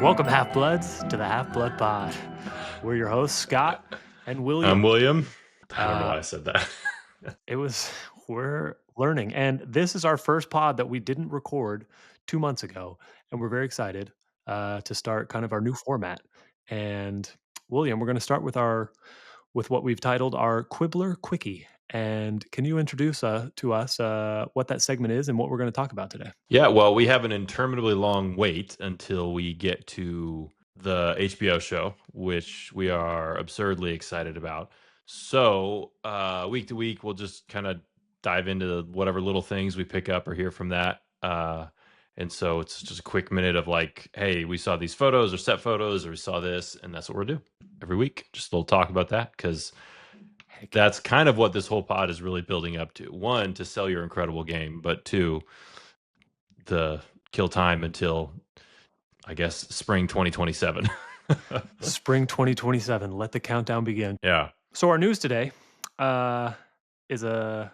Welcome, Half Bloods, to the Half Blood Pod. We're your hosts, Scott and I'm William. William. I don't know Uh, why I said that. we're learning, and this is our first pod that we didn't record 2 months ago, and we're very excited to start kind of our new format. And William, we're going to start with what we've titled our Quibbler Quickie. And can you introduce to us what that segment is and what we're going to talk about today? Yeah, well, we have an interminably long wait until we get to the HBO show, which we are absurdly excited about. So, week to week, we'll just kind of dive into whatever little things we pick up or hear from that. And so it's just a quick minute of like, hey, we saw these photos or set photos, or we saw this, and that's what we're doing every week. Just a little talk about that because Heck yeah. that's kind of what this whole pod is really building up to. One, to sell your incredible game, but two, the kill time until I guess spring 2027. Spring 2027. Let the countdown begin. Yeah. So our news today uh, is a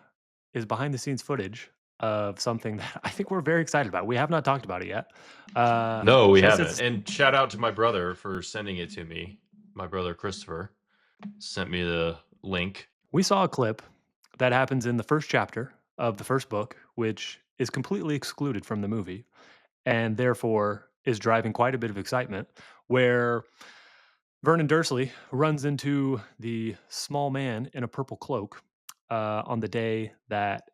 is behind the scenes footage of something that I think we're very excited about. We have not talked about it yet. No, we This haven't. is And shout out to my brother for sending it to me. My brother Christopher sent me the link. we saw a clip that happens in the first chapter of the first book, which is completely excluded from the movie, and therefore is driving quite a bit of excitement. Where Vernon Dursley runs into the small man in a purple cloak on the day that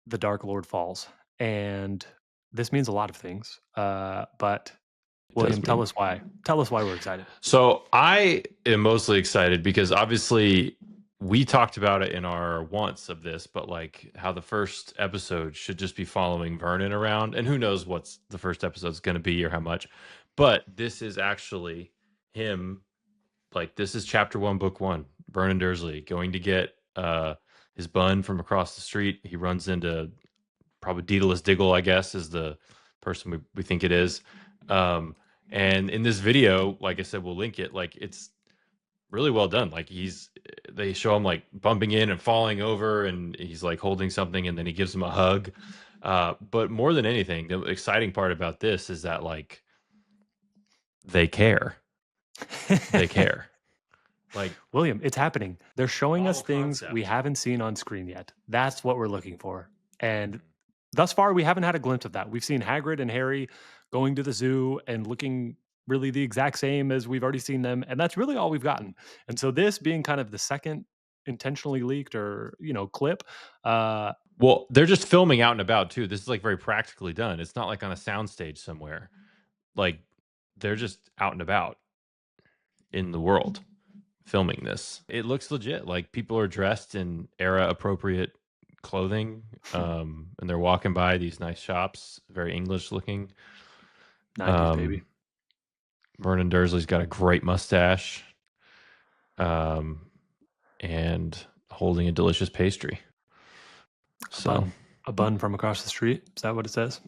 the Dark Lord falls, and this means a lot of things. But It William, does tell mean. us why. Tell us why we're excited. So I am mostly excited because obviously we talked about it in our wants of this, but like how the first episode should just be following Vernon around, and who knows what's the first episode's going to be or how much. But this is actually him. Like this is chapter one, book one. Vernon Dursley going to get his bun from across the street. He runs into probably Daedalus Diggle, I guess, is the person we think it is. And in this video, like I said, we'll link it. Like it's really well done. Like they show him like bumping in and falling over, and he's like holding something, and then he gives him a hug. But more than anything, the exciting part about this is that like they care. They care. Like William, it's happening. They're showing us novel things we concept. haven't seen on screen yet. That's what we're looking for. And thus far, we haven't had a glimpse of that. We've seen Hagrid and Harry going to the zoo and looking really the exact same as we've already seen them. And that's really all we've gotten. And so this being kind of the second intentionally leaked or, clip, uh, Well, they're just filming out and about too. This is like very practically done. It's not like on a soundstage somewhere. Like they're just out and about in the world filming this. It looks legit. Like people are dressed in era appropriate clothing, and they're walking by these nice shops, very English looking. 90s, baby. Vernon Dursley's got a great mustache, and holding a delicious pastry. So A bun from across the street. Is that what it says?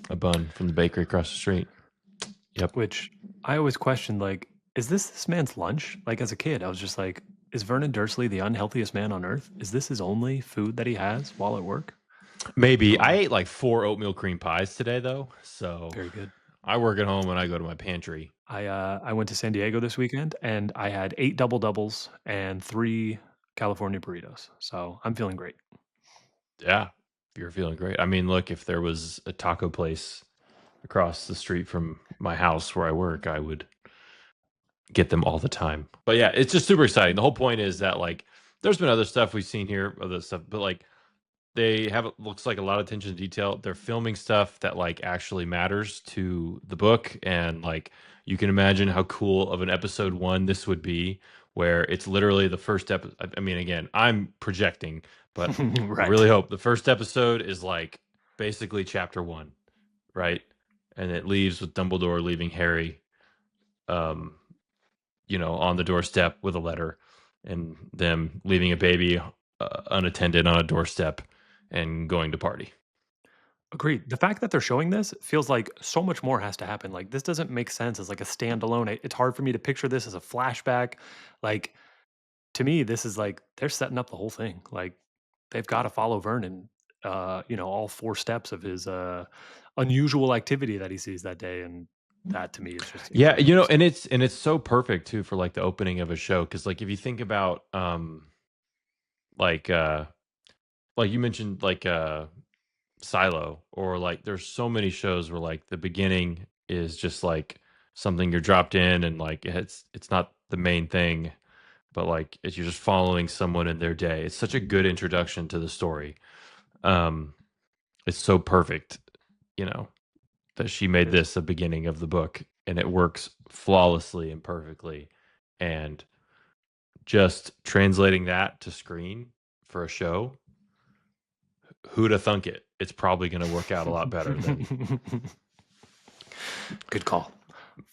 a bun from the bakery across the street. Yep. Which I always questioned, like, is this man's lunch? Like, as a kid, I was just like, is Vernon Dursley the unhealthiest man on earth? Is this his only food that he has while at work? Maybe. I ate like 4 oatmeal cream pies today though. So Very good. I work at home and I go to my pantry. I went to San Diego this weekend and I had 8 double doubles and 3 California burritos. So I'm feeling great. Yeah. You're feeling great. I mean, look, if there was a taco place across the street from my house where I work, I would get them all the time. But yeah, it's just super exciting. The whole point is that like there's been other stuff we've seen here, other stuff, but like they have it looks like a lot of attention to detail. They're filming stuff that like actually matters to the book, and like you can imagine how cool of an episode one this would be, where it's literally the first episode. I mean, again, I'm projecting, but I Right. really hope the first episode is like basically chapter one, right? And it leaves with Dumbledore leaving Harry, um, on the doorstep with a letter, and them leaving a baby unattended on a doorstep and going to party. Agreed. The fact that they're showing this feels like so much more has to happen. Like, this doesn't make sense as like a standalone. It's hard for me to picture this as a flashback. Like, to me, this is like they're setting up the whole thing. Like, they've got to follow Vernon, all 4 steps of his unusual activity that he sees that day. And That to me is just Yeah, you incredibly know, exciting. and it's so perfect too for like the opening of a show because like if you think about like uh like you mentioned Silo or like there's so many shows where like the beginning is just like something you're dropped in and like it's not the main thing, but like it's you're just following someone in their day. It's such a good introduction to the story. Um it's so perfect, you know, that she It made is. this a beginning of the book and it works flawlessly and perfectly. And just translating that to screen for a show, who'da thunk it? It's probably going to work out a lot better than Good call.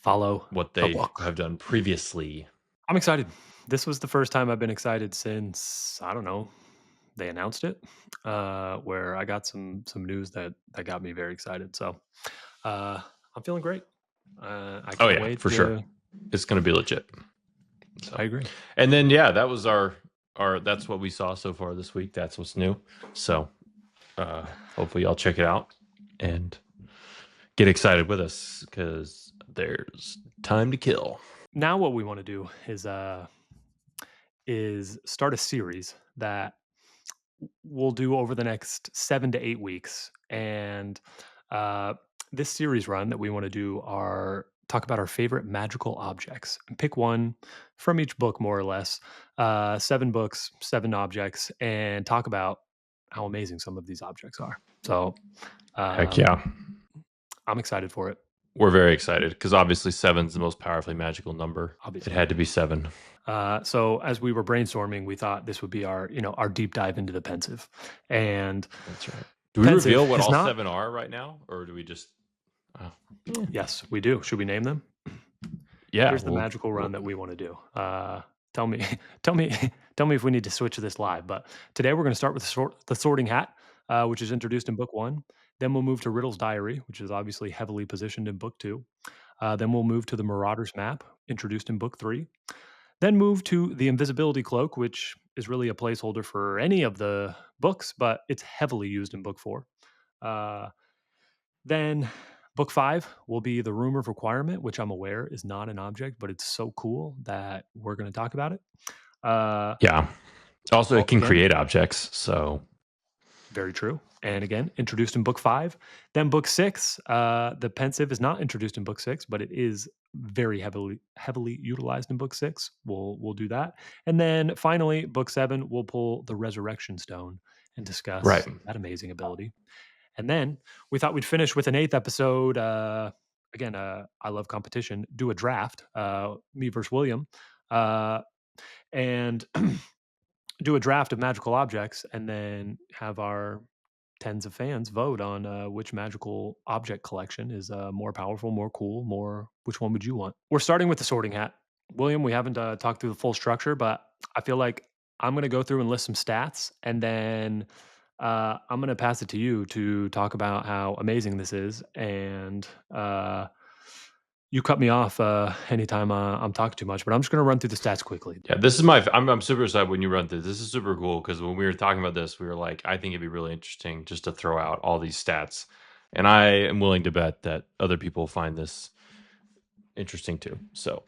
Follow what the they book. have done previously. I'm excited. This was the first time I've been excited since, I don't know, they announced it, where I got some news that got me very excited. So, uh, I'm feeling great. I Oh can't yeah, wait for sure. to It's going to be legit. I So, agree. and then yeah, that was our that's what we saw so far this week. That's what's new. So, hopefully y'all check it out and get excited with us cuz there's time to kill. Now what we wanna do is start a series that we'll do over the next 7 to 8 weeks, and, uh, this series run that we wanna do are talk about our favorite magical objects, and pick 1 from each book more or less, 7 books, 7 objects, and talk about how amazing some of these objects are. So, Heck um, yeah. I'm excited for it, We're very excited because obviously seven's the most powerfully magical number. It obviously. had to be seven. So as we were brainstorming, we thought this would be our, our deep dive into the pensive. And That's right. Do we pensive reveal what is all not. seven are right now, or do we just? Oh, Yes, we do. Should we name them? yeah. Here's the magical run Well, that we want to do. Tell me, tell me, tell me if we need to switch this live. But today we're going to start with the Sorting Hat, which is introduced in book one. Then we'll move to Riddle's Diary, which is obviously heavily positioned in book two. Then we'll move to the Marauder's Map, introduced in book three. Then move to the Invisibility Cloak, which is really a placeholder for any of the books, but it's heavily used in book four. Uh, then book five will be the Room of Requirement, which I'm aware is not an object, but it's so cool that we're going to talk about it. Uh, yeah. Also, it well, can again, create objects. So very true. And again, introduced in book five. Then book six, the pensive is not introduced in book six, but it is very heavily utilized in book six. We'll do that. And then finally, book seven, we'll pull the resurrection stone and right. discuss that amazing ability. And then we thought we'd finish with an eighth episode. Again, I love competition. Do a draft, me versus William, and do a draft of magical objects, and then have our tens of fans vote on which magical object collection is more powerful, more cool, more. Which one would you want? We're starting with the Sorting Hat, William. We haven't talked through the full structure, but I feel like I'm going to go through and list some stats, and then I'm going to pass it to you to talk about how amazing this is, and you cut me off anytime I'm talking too much. But I'm just going to run through the stats quickly. Yeah, this is my. I'm super excited when you run through. This is super cool because when we were talking about this, we were like, I think it'd be really interesting just to throw out all these stats, and I am willing to bet that other people find this interesting too. So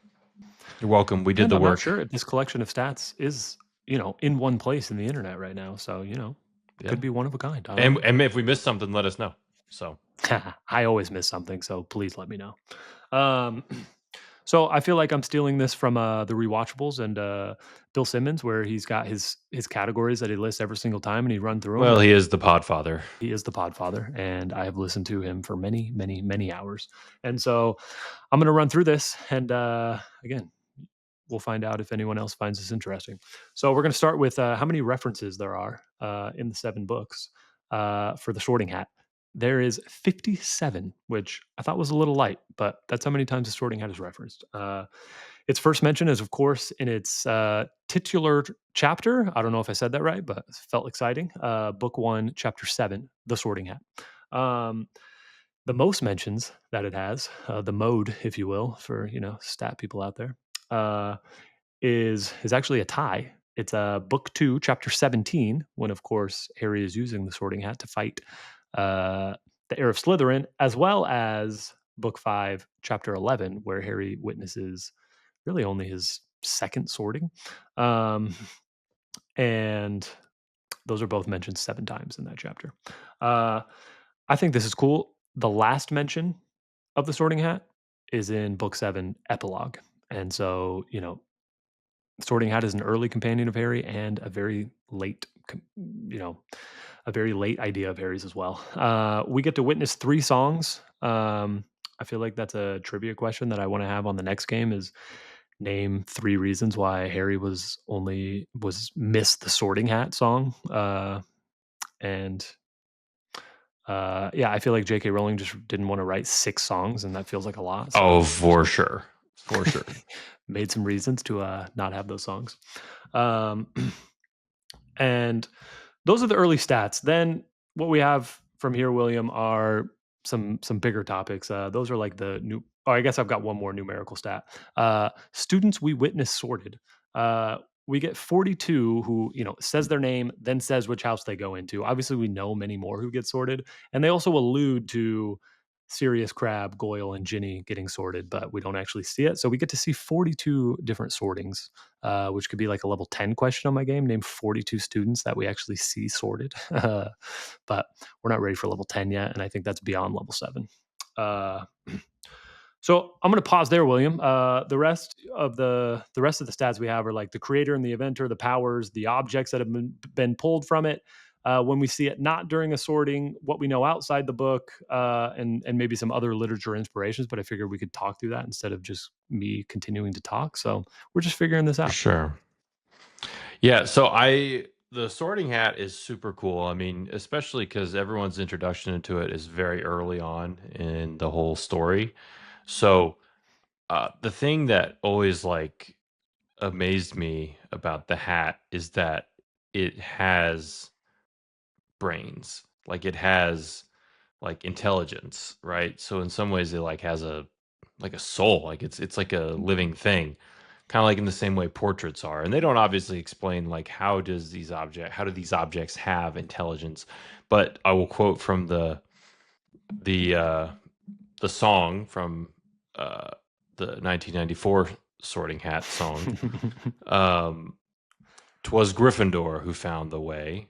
you're welcome. We did And the I'm not work. sure if this collection of stats is, in one place in the internet right now. So, it Yeah, could be one of a kind. I don't and if we missed something, let us know. So know. I always miss something. So please let me know. Um, so I feel like I'm stealing this from the rewatchables and Bill Simmons, where he's got his categories that he lists every single time and he run through them. well, And he is the Podfather. he is the Podfather, and I have listened to him for many, many, many hours. And so I'm going to run through this, and again, we'll find out if anyone else finds this interesting. So we're going to start with how many references there are in the 7 books for the Sorting Hat. There is 57, which I thought was a little light, but that's how many times the Sorting Hat is referenced. Its first mention is, of course, in its titular chapter. I don't know if I said that right, but it felt exciting. Book 1, Chapter 7, The Sorting Hat. Um, the most mentions that it has, the mode, if you will, for stat people out there, uh, is actually a tie. It's book 2, chapter 17, when of course Harry is using the Sorting Hat to fight uh, the heir of Slytherin, as well as book 5, chapter 11, where Harry witnesses really only his second sorting. Um, and those are both mentioned 7 times in that chapter. Uh, I think this is cool. The last mention of the Sorting Hat is in book 7, epilogue. And so, Sorting Hat is an early companion of Harry and a very late, you know, a very late idea of Harry's as well. We get to witness 3 songs. I feel like that's a trivia question that I want to have on the next game is name 3 reasons why Harry was missed the Sorting Hat song. And yeah, I feel like J.K. Rowling just didn't want to write 6 songs, and that feels like a lot. Oh, So for sure. For sure. made some reasons to not have those songs. Um, and those are the early stats. Then what we have from here, William, are some bigger topics. Those are like the new. Oh, I guess I've got one more numerical stat. Students we witness sorted. Uh, we get 42 who says their name, then says which house they go into. Obviously, we know many more who get sorted, and they also allude to Sirius, Crab, Goyle, and Ginny getting sorted, but we don't actually see it. So we get to see 42 different sortings, which could be like a level 10 question on my game. Name 42 students that we actually see sorted. But we're not ready for level 10 yet. And I think that's beyond level 7. Uh, so I'm going to pause there, William. The rest of the stats we have are like the creator and the inventor, the powers, the objects that have been pulled from it. When we see it not during a sorting, what we know outside the book, and maybe some other literature inspirations. But I figured we could talk through that instead of just me continuing to talk. So we're just figuring this For out. sure. Yeah, so the sorting hat is super cool. I mean, especially because everyone's introduction into it is very early on in the whole story. So the thing that always like amazed me about the hat is that it has brains. Like it has like intelligence, right? So in some ways it like has a soul. Like it's like a living thing. Kind of like in the same way portraits are. And they don't obviously explain like how do these objects have intelligence. But I will quote from the uh the song from uh the 1994 Sorting Hat song. Um 'Twas Gryffindor who found the way.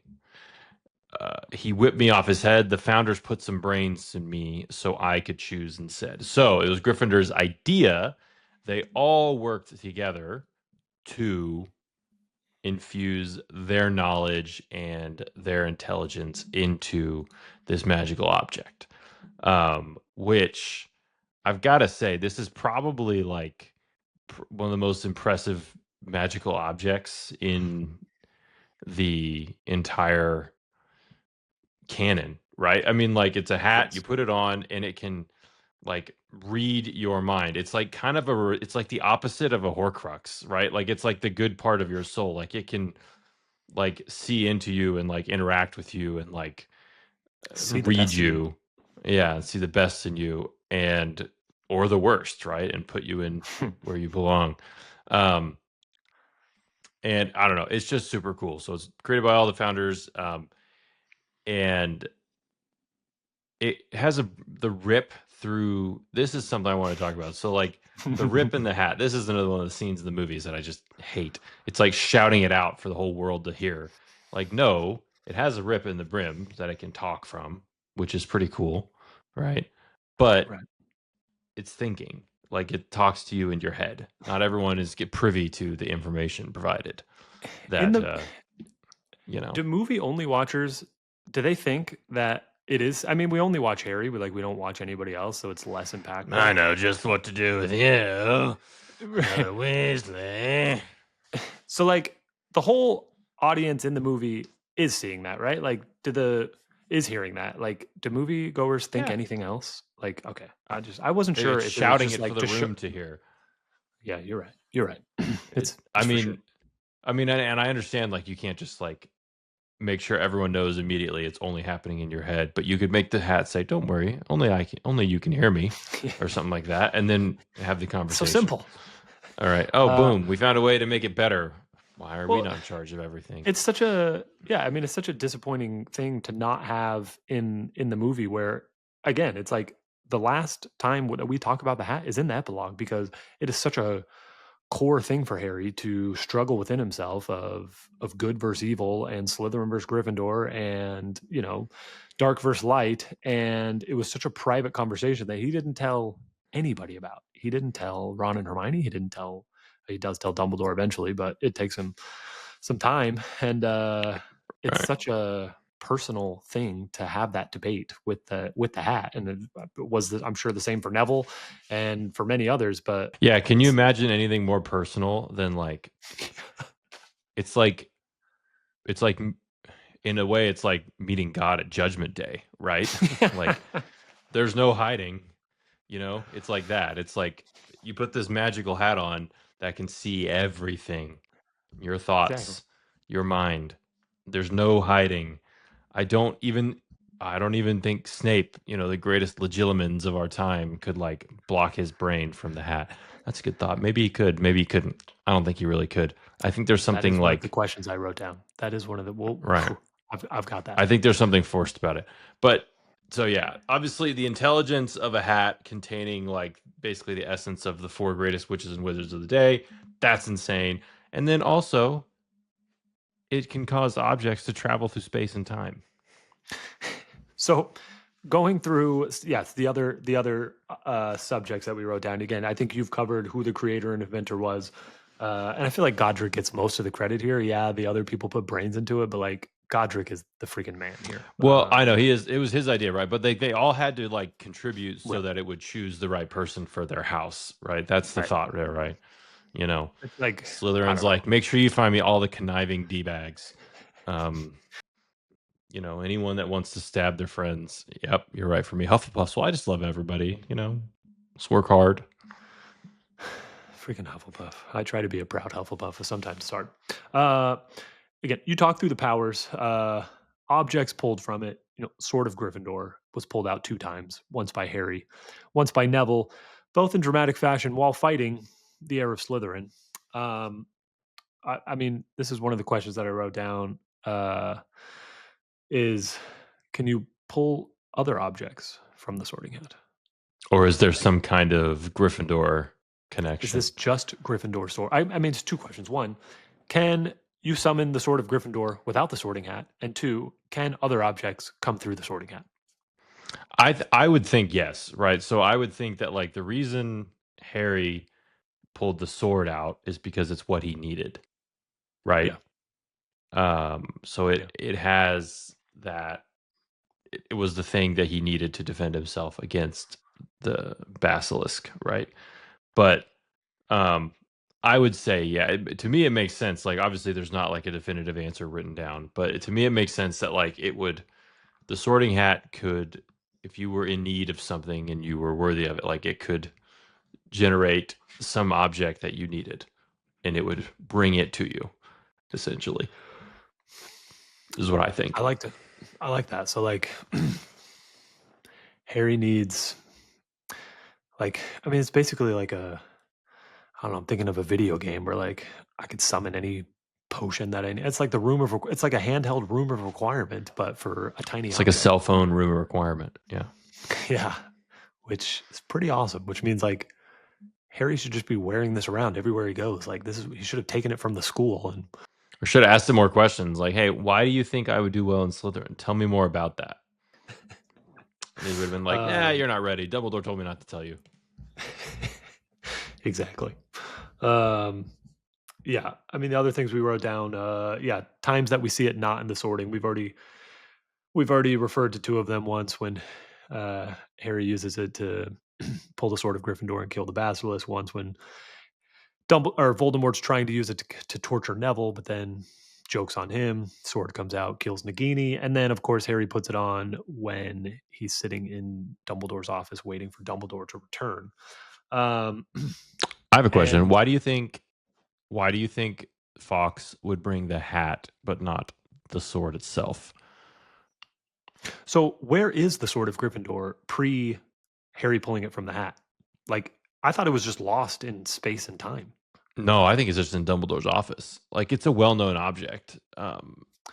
He whipped me off his head. The founders put some brains in me so I could choose instead. So it was Gryffindor's idea. They all worked together to infuse their knowledge and their intelligence into this magical object. Which I've got to say, this is probably like one of the most impressive magical objects in the entire canon, right? I mean, like it's a hat, you Yes. put it on, and it can like read your mind. It's like kind of it's like the opposite of a Horcrux, right? Like it's like the good part of your soul. Like it can like see into you and like interact with you and like See the read best in you. you, yeah, and see the best in you and or the worst, right? And put you in where you belong. Um, and I don't know, it's just super cool. So it's created by all the founders, and it has the rip through. This is something I want to talk about. So like the rip in the hat. This is another one of the scenes in the movies that I just hate. It's like shouting it out for the whole world to hear. Like no, it has a rip in the brim that it can talk from, which is pretty cool, right? But Right. it's thinking. Like it talks to you in your head. Not everyone is get privy to the information provided. In That the you know. Do movie only watchers, do they think that it is? I mean, we only watch Harry, but like we don't watch anybody else, so it's less impactful. I know just what to do with you, Right. Weasley. So like the whole audience in the movie is seeing that, right? Like is hearing that. Like do moviegoers think Yeah, anything else? Like okay, I wasn't maybe sure it's if it was shouting just it for like the to show. room to hear. Yeah, you're right. You're right. It, It's I it's for sure. mean, and I understand like you can't just like make sure everyone knows immediately it's only happening in your head, but you could make the hat say, "Don't worry, only you can hear me," or something like that, and then have the It's so conversation. simple. All right. Oh, Uh, boom, we found a way to make it better. Why are we well, not in charge of everything? it's such a yeah, I mean, it's such a disappointing thing to not have in the movie where again, it's like the last time we talk about the hat is in the epilogue because it is such a core thing for Harry to struggle within himself of good versus evil and Slytherin versus Gryffindor and dark versus light, and it was such a private conversation that he didn't tell anybody about. He didn't tell Ron and Hermione. He does tell Dumbledore eventually, but it takes him some time, and it's Right. such a personal thing to have that debate with the hat, and I'm sure the same for Neville and for many others, but Yeah, can you it's imagine anything more personal than like it's like it's like in a way it's like meeting God at judgment day, right? Like there's no hiding, It's like that. It's like you put this magical hat on that can see everything. Your exactly. thoughts, your mind. There's no hiding. I don't even I don't even think Snape, the greatest legilimens of our time, could like block his brain from the hat. That's a good thought. Maybe he could, maybe he couldn't. I don't think he really could. I think there's That is something one of the like questions I wrote down. That is one of the right. I've got that. I think there's something forced about it. But so yeah, obviously the intelligence of a hat containing like basically the essence of the four greatest witches and wizards of the day, that's insane. And then also it can cause objects to travel through space and time. So going through, yes, the other subjects that we wrote down again, I think you've covered who the creator and inventor was, and I feel like Godric gets most of the credit here. Yeah, the other people put brains into it, but like Godric is the freaking man here. Well, I know he is. It was his idea, right? But they all had to like contribute so Right, that it would choose the right person for their house, right? That's the right. thought there, right? You know, It's like I Slytherin's don't know. like, make sure you find me all the conniving d bags. Um, anyone that wants to stab their friends. Yep, you're right for me. Hufflepuffs. Well, I just love everybody. Just work hard. Freaking Hufflepuff. I try to be a proud Hufflepuff, but sometimes it's hard. Uh, Again, you talk through the powers. Objects pulled from it. Sword of Gryffindor was pulled out 2 times. Once by Harry, once by Neville, both in dramatic fashion while fighting the heir of Slytherin. Um, I mean, this is one of the questions that I wrote down. Is can you pull other objects from the Sorting Hat? Or is there Like, some kind of Gryffindor is connection? this just Gryffindor sword? I mean, it's 2 questions. One, can you summon the sword of Gryffindor without the sorting hat? And two, can other objects come through the sorting hat? I would think yes, right? So I would think that like the reason Harry pulled the sword out is because it's what he needed, right? Yeah, So yeah. it has that it was the thing that he needed to defend himself against the basilisk, right? But um I would say yeah, to me it makes sense. Like obviously there's not like a definitive answer written down, but to me it makes sense that like the sorting hat could, if you were in need of something and you were worthy of it, like it could generate some object that you needed and it would bring it to you essentially, is what I I think. like to. I like that. So like, Harry needs like. I mean, it's basically like a. I don't know. I'm thinking of a video game where like I could summon any potion that I need. It's like the It's like a handheld room of requirement, but for a tiny It's like a object. cell phone room requirement. Yeah. Yeah, which is pretty awesome. Which means like Harry should just be wearing this around everywhere he goes. Like he should have taken it from the school and Or should have asked him more questions like, hey, why do you think I would do well in Slytherin? Tell me more about that. And he would have been like, nah, um, you're not ready. Dumbledore told me not to tell you. exactly. Um, yeah, I mean the other things we wrote down. Yeah, times that we see it not in the sorting. We've already referred to 2 of them. Once when Harry uses it to pull the sword of Gryffindor and kill the basilisk. Once when Voldemort's trying to use it to torture Neville, but then jokes on him. Sword comes out, kills Nagini, and then of course Harry puts it on when he's sitting in Dumbledore's office waiting for Dumbledore to return. Um, I have a question. and Why do you think Fox would bring the hat but not the sword itself? so, where is the sword of Gryffindor pre Harry pulling it from the hat? Like, I thought it was just lost in space and time. No, I think it's just in Dumbledore's office. Like it's a well-known object.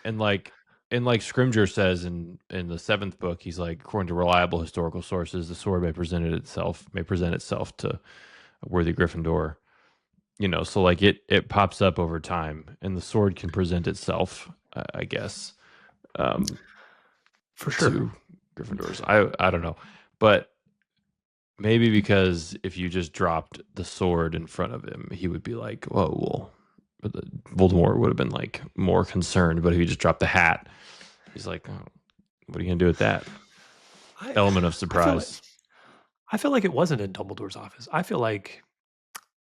And like and like Scrimgeour says in the seventh book, he's like, according to reliable historical sources, the sword may present itself to a worthy Gryffindor. So like it pops up over time, and the sword can present itself, I guess, um, For sure. to Gryffindors. I don't know, but maybe because if you just dropped the sword in front of him, he would be like, "Oh well." But Voldemort would have been like more concerned. But if you just dropped the hat, he's like, oh, "What are you gonna do with that?" I Element of I feel like surprise. I feel like it wasn't in Dumbledore's office. I feel like,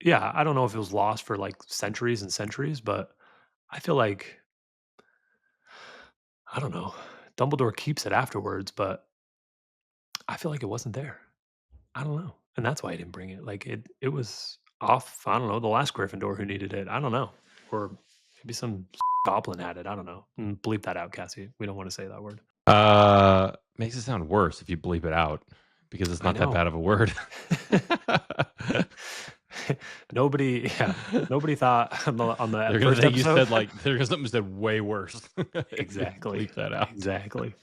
yeah, I don't know if it was lost for like centuries and centuries, but I feel like, I don't know. Dumbledore keeps it afterwards, but I feel like it wasn't there. I don't know, and that's why I didn't bring it. Like it was off. I don't know, the last Gryffindor who needed it. I don't know, or maybe some goblin had it. I don't know. Bleep that out, Cassie. We don't want to say that word. Makes it sound worse if you bleep it out because it's I not that know. bad of a word. Nobody, yeah, nobody thought on the They're gonna first think you episode. said like they're gonna something you said way worse if you Exactly, bleep that out. exactly.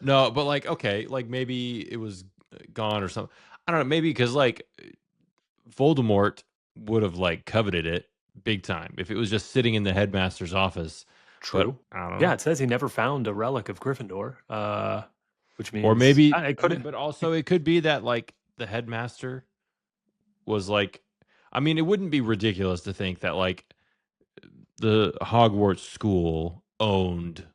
No, but like okay, like maybe it was gone or something. I don't know, maybe because like Voldemort would have like coveted it big time if it was just sitting in the headmaster's office. But True. I don't Yeah, know. it says he never found a relic of Gryffindor, which Or means maybe it I mean, could. but also it could be that like the headmaster was like I mean, it wouldn't be ridiculous to think that like the Hogwarts school owned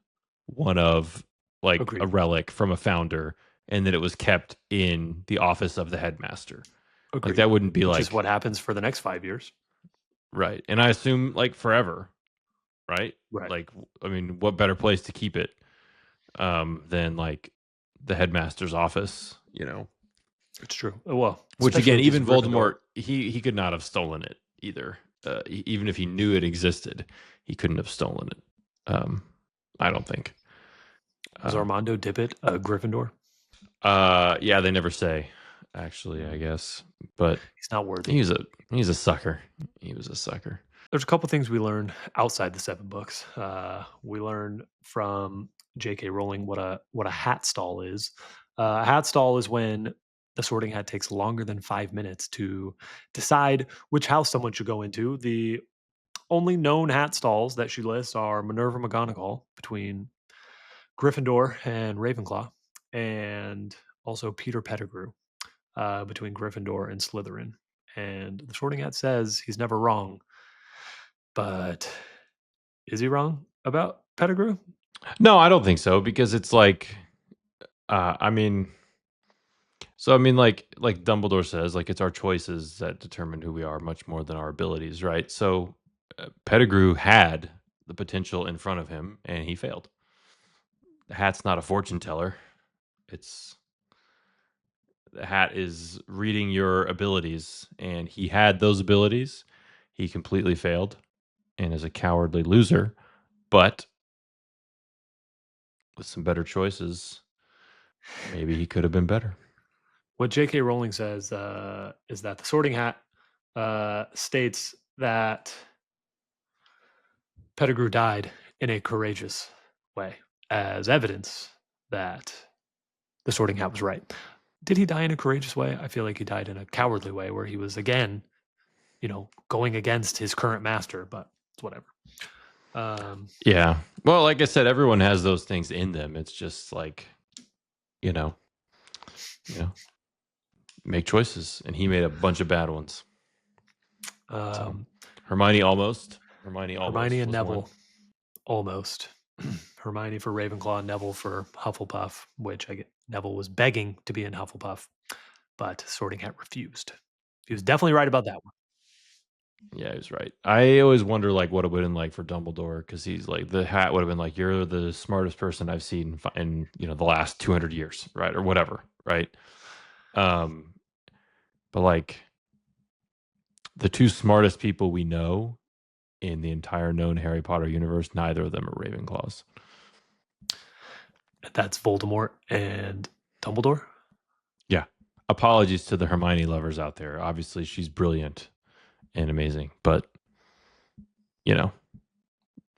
one of like a Agreed. relic from a founder and that it was kept in the office of the headmaster. Like Agreed. that wouldn't be Which is like what happens for the next 5 years. right. And I assume like forever, right? Right. Like I mean, what better place to keep it than like the headmaster's office. It's true. Well, Which especially again, if he's a even Gryffindor. Voldemort, he could not have stolen it either. Even if he knew it existed, he couldn't have stolen it. Um, I don't think. Was Um, Armando Dippet a Gryffindor? yeah, they never say. Actually, I Mm, guess, but he's not worthy. he's a sucker. He was a sucker. There's a couple things we learned outside the 7 books. We learned from J.K. Rowling what a hat stall is. A hat stall is when the Sorting Hat takes longer than 5 minutes to decide which house someone should go into. The only known hat stalls that she lists are Minerva McGonagall between Gryffindor and Ravenclaw, and also Peter Pettigrew between Gryffindor and Slytherin. And the Sorting Hat says he's never wrong, but is he wrong about Pettigrew? No, I don't think so because it's like, I mean, so I mean, like Dumbledore says, like it's our choices that determine who we are much more than our abilities, right? So Pettigrew had the potential in front of him, and he failed. The hat's not a fortune teller. It's the hat is reading your abilities, and he had those abilities. He completely failed and is a cowardly loser. But with some better choices, maybe he could have been better. What J.K. Rowling says is that the Sorting Hat states that Pettigrew died in a courageous way, as evidence that the Sorting Hat was right. Did he die in a courageous way? I feel like he died in a cowardly way, where he was again, going against his current master. But it's whatever. Yeah. Well, like I said, everyone has those things in them. It's just like, you know, you know, make choices, and he made a bunch of bad ones. So Um, Hermione Hermione almost and was one. Neville almost. Hermione for Ravenclaw, Neville for Hufflepuff, which I get Neville was begging to be in Hufflepuff, but Sorting Hat refused. He was definitely right about that one. Yeah, he was right. I always wonder like what it would have been like for Dumbledore because he's like the hat would have been like you're the smartest person I've seen in the last 200 years, right, or whatever, right? Um, but like the two smartest people we know in the entire known Harry Potter universe, neither of them are Ravenclaws. That's Voldemort and Dumbledore. Yeah. Apologies to the Hermione lovers out there. Obviously, she's brilliant and amazing, but you know,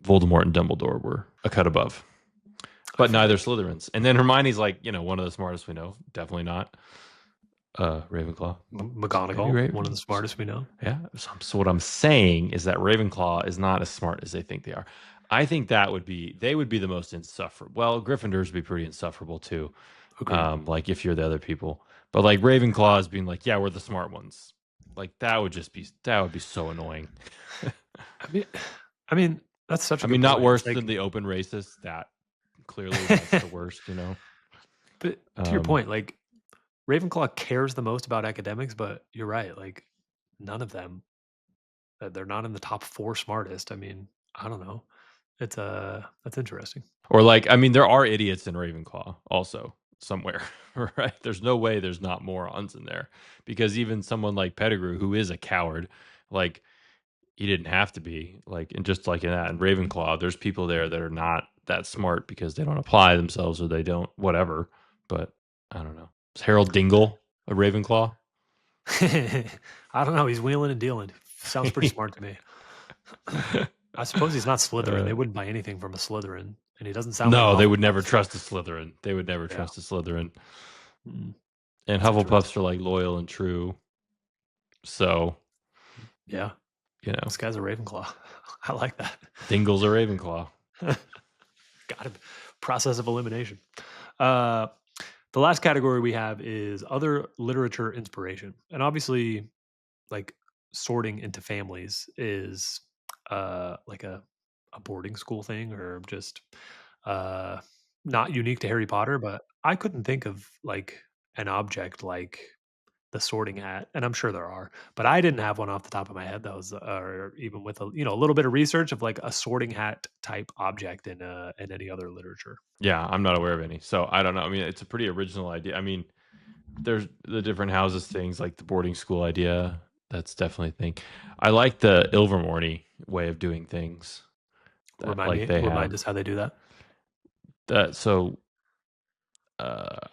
Voldemort and Dumbledore were a cut above. I But neither figured. Slytherins. And then Hermione's like, one of the smartest we know. Definitely not Ravenclaw. So maybe McGonagall, one of the smartest we know. yeah. So what I'm saying is that Ravenclaw is not as smart as they think they are. I think they would be the most insufferable. Well, Gryffindors would be pretty insufferable too. Agreed. Like if you're the other people, but like Ravenclaw is being like, yeah, we're the smart ones. Like that would be so annoying. I mean, I mean that's such I a mean, good not point. It's worse like, than the open racists. That clearly that's the worst. but to your Um, point, like Ravenclaw cares the most about academics, but you're right. Like none of them, they're not in the top four smartest. I mean, I don't know. It's that's interesting. or like, I mean, there are idiots in Ravenclaw also somewhere, right? There's no way there's not morons in there because even someone like Pettigrew, who is a coward, like he didn't have to be like, and just like in that in Ravenclaw, there's people there that are not that smart because they don't apply themselves or they don't whatever. But I don't know. Is Harold Dingle a Ravenclaw? I don't know. He's wheeling and dealing. Sounds pretty smart to me. I suppose he's not Slytherin. They uh, wouldn't buy anything from a Slytherin, and he doesn't sound like a no, they would Hufflepuff. never trust a Slytherin. They would never Yeah, trust a Slytherin. mm, And that's Hufflepuffs interesting. are like loyal and true. So, Yeah, you know, this guy's a Ravenclaw. I like that. Dingle's a Ravenclaw. Got him. Process of elimination. Uh, the last category we have is other literature inspiration, and obviously, like sorting into families is like a boarding school thing, or just uh, not unique to Harry Potter. But I couldn't think of like an object like the sorting hat, and I'm sure there are, but I didn't have one off the top of my head that was, or even with a little bit of research of like a sorting hat type object in any other literature. Yeah, I'm not aware of any. So I don't know. I mean, it's a pretty original idea. I mean, there's the different houses things like the boarding school idea. That's definitely a thing. I like the Ilvermorny way of doing things that like they Remind have. us how they do that. That so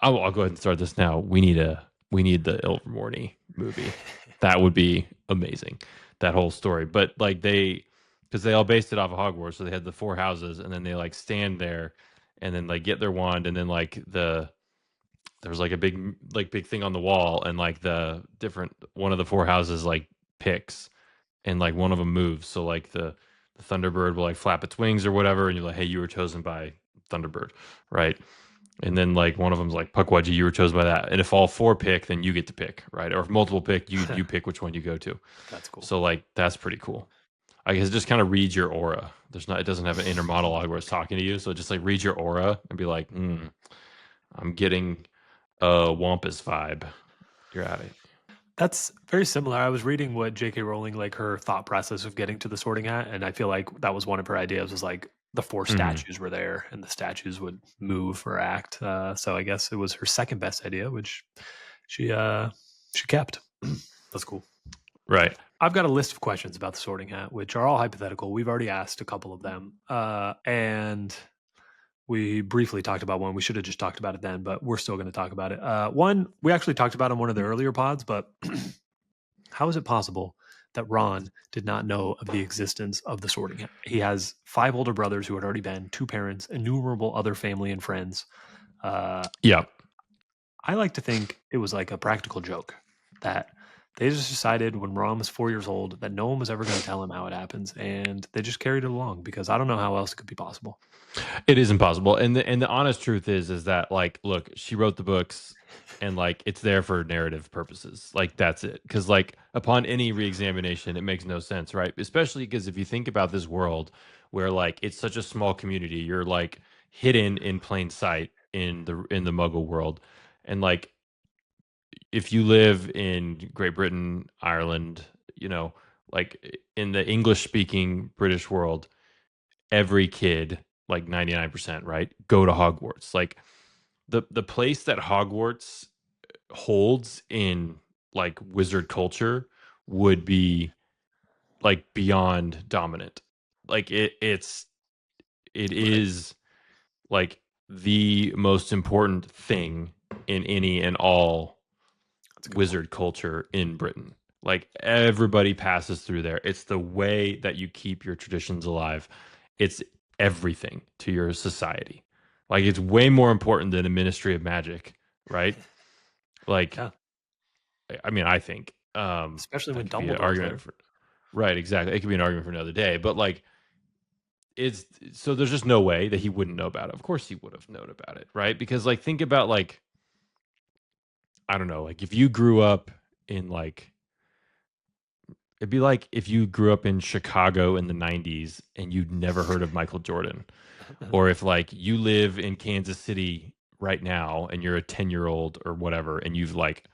I'll go ahead and start this now. We need the Ilvermorny movie. That would be amazing. That whole story. But like because they all based it off of Hogwarts, so they had the four houses, and then they like stand there, and then like get their wand, and then like there was like a big thing on the wall, and like the different one of the four houses like picks, and like one of them moves. So like the Thunderbird will like flap its wings or whatever, and you're like, hey, you were chosen by Thunderbird, right? And then like one of them's like Puckwudgie, you were chosen by that. And if all four pick, then you get to pick, right? Or if multiple pick, you pick which one you go to. That's cool. So like that's pretty cool. I guess it just kind of reads your aura. It doesn't have an inner monologue where it's talking to you. So it just like reads your aura and be like, I'm getting a Wampus vibe. You're at it. That's very similar. I was reading what J.K. Rowling, like her thought process of getting to the Sorting Hat, and I feel like that was one of her ideas. Was like the four Hmm. statues were there, and the statues would move or act. So I guess it was her second best idea, which she uh, she kept. That's cool. Right. I've got a list of questions about the Sorting Hat, which are all hypothetical. We've already asked a couple of them, and we briefly talked about one. We should have just talked about it then, but we're still going to talk about it. One we actually talked about in one of the earlier pods, but how is it possible that Ron did not know of the existence of the Sorting Hat? He has five older brothers who had already been, two parents, innumerable other family and friends. Uh, Yeah. I like to think it was like a practical joke that they just decided when Ron was 4 years old that no one was ever going to tell him how it happens, and they just carried it along because I don't know how else it could be possible. It is impossible. And the honest truth is that like, look, she wrote the books and like it's there for narrative purposes. Like that's it. Cause like upon any reexamination, it makes no sense, right? Especially because if you think about this world where like it's such a small community, you're like hidden in plain sight in the muggle world. And like if you live in Great Britain, Ireland, like in the English speaking British world, every kid, like 99%, right, go to Hogwarts. Like the place that Hogwarts holds in like wizard culture would be like beyond dominant. Like it Right. is like the most important thing in any and all That's a good point. wizard culture in Britain. Like everybody passes through there. It's the way that you keep your traditions alive. It's everything to your society. Like it's way more important than a ministry of magic, right? Like, Yeah, I mean, I think especially that when could be an Dumbledore's argument there. for right, exactly. It could be an argument for another day, but like it's so there's just no way that he wouldn't know about it. Of course he would have known about it, right? Because like think about like I don't know, like if you grew up in like it'd be like if you grew up in Chicago in the 90s and you'd never heard of Michael Jordan. Or if like you live in Kansas City right now and you're a 10-year-old or whatever and you've like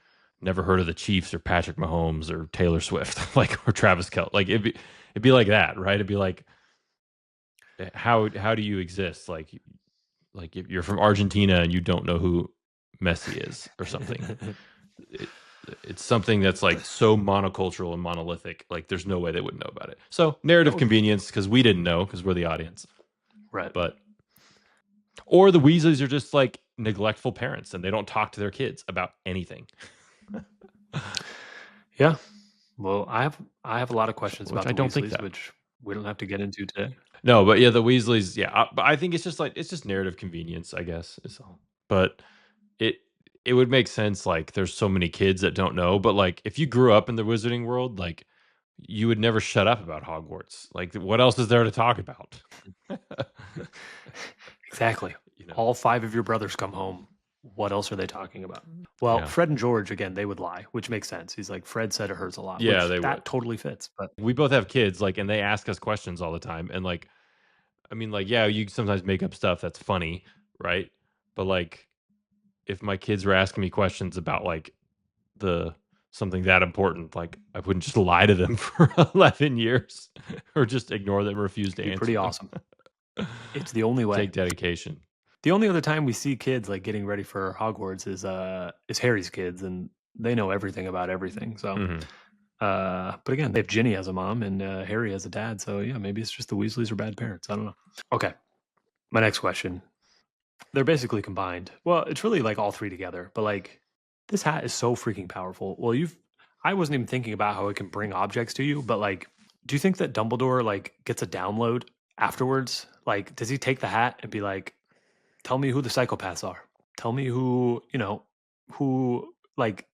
never heard of the Chiefs or Patrick Mahomes or Taylor Swift like or Travis Kelce. Like it'd be like that, right? It'd be like how do you exist like if you're from Argentina and you don't know who Messi is or something. It, it's something that's like so monocultural and monolithic. Like there's no way they wouldn't know about it. So That narrative would be convenience because we didn't know because we're the audience. right. But or the Weasleys are just like neglectful parents and they don't talk to their kids about anything. Yeah. Well, I have a lot of questions Which about I the don't think Weasleys, that. which we don't have to get into today. No, but yeah, the Weasleys, yeah. But I think it's just like it's just narrative convenience, I guess. Is all. But it it would make sense like there's so many kids that don't know, but like if you grew up in the wizarding world, like you would never shut up about Hogwarts. Like what else is there to talk about? Exactly. you know. All 5 of your brothers come home. What else are they talking about? Well, Yeah. Fred and George, again, they would lie, which makes sense. He's like, Fred said it hurts a lot, Yeah, which they would. that totally fits. But We both have kids like and they ask us questions all the time and like I mean, like, yeah, you sometimes make up stuff that's funny, right? But like, if my kids were asking me questions about like the something that important, like I wouldn't just lie to them for 11 years or just ignore them, refuse to it'd be answer pretty them. awesome. It's the only way. Take dedication. The only other time we see kids like getting ready for Hogwarts is Harry's kids, and they know everything about everything. So, Hmm. but again, they have Ginny as a mom and Harry as a dad. So yeah, maybe it's just the Weasleys are bad parents. I don't know. Okay, my next question. They're basically combined. Well, it's really like all three together. But like, this hat is so freaking powerful. Well, I wasn't even thinking about how it can bring objects to you, but like, do you think that Dumbledore like gets a download afterwards? Like, does he take the hat and be like, tell me who the psychopaths are? Tell me who like,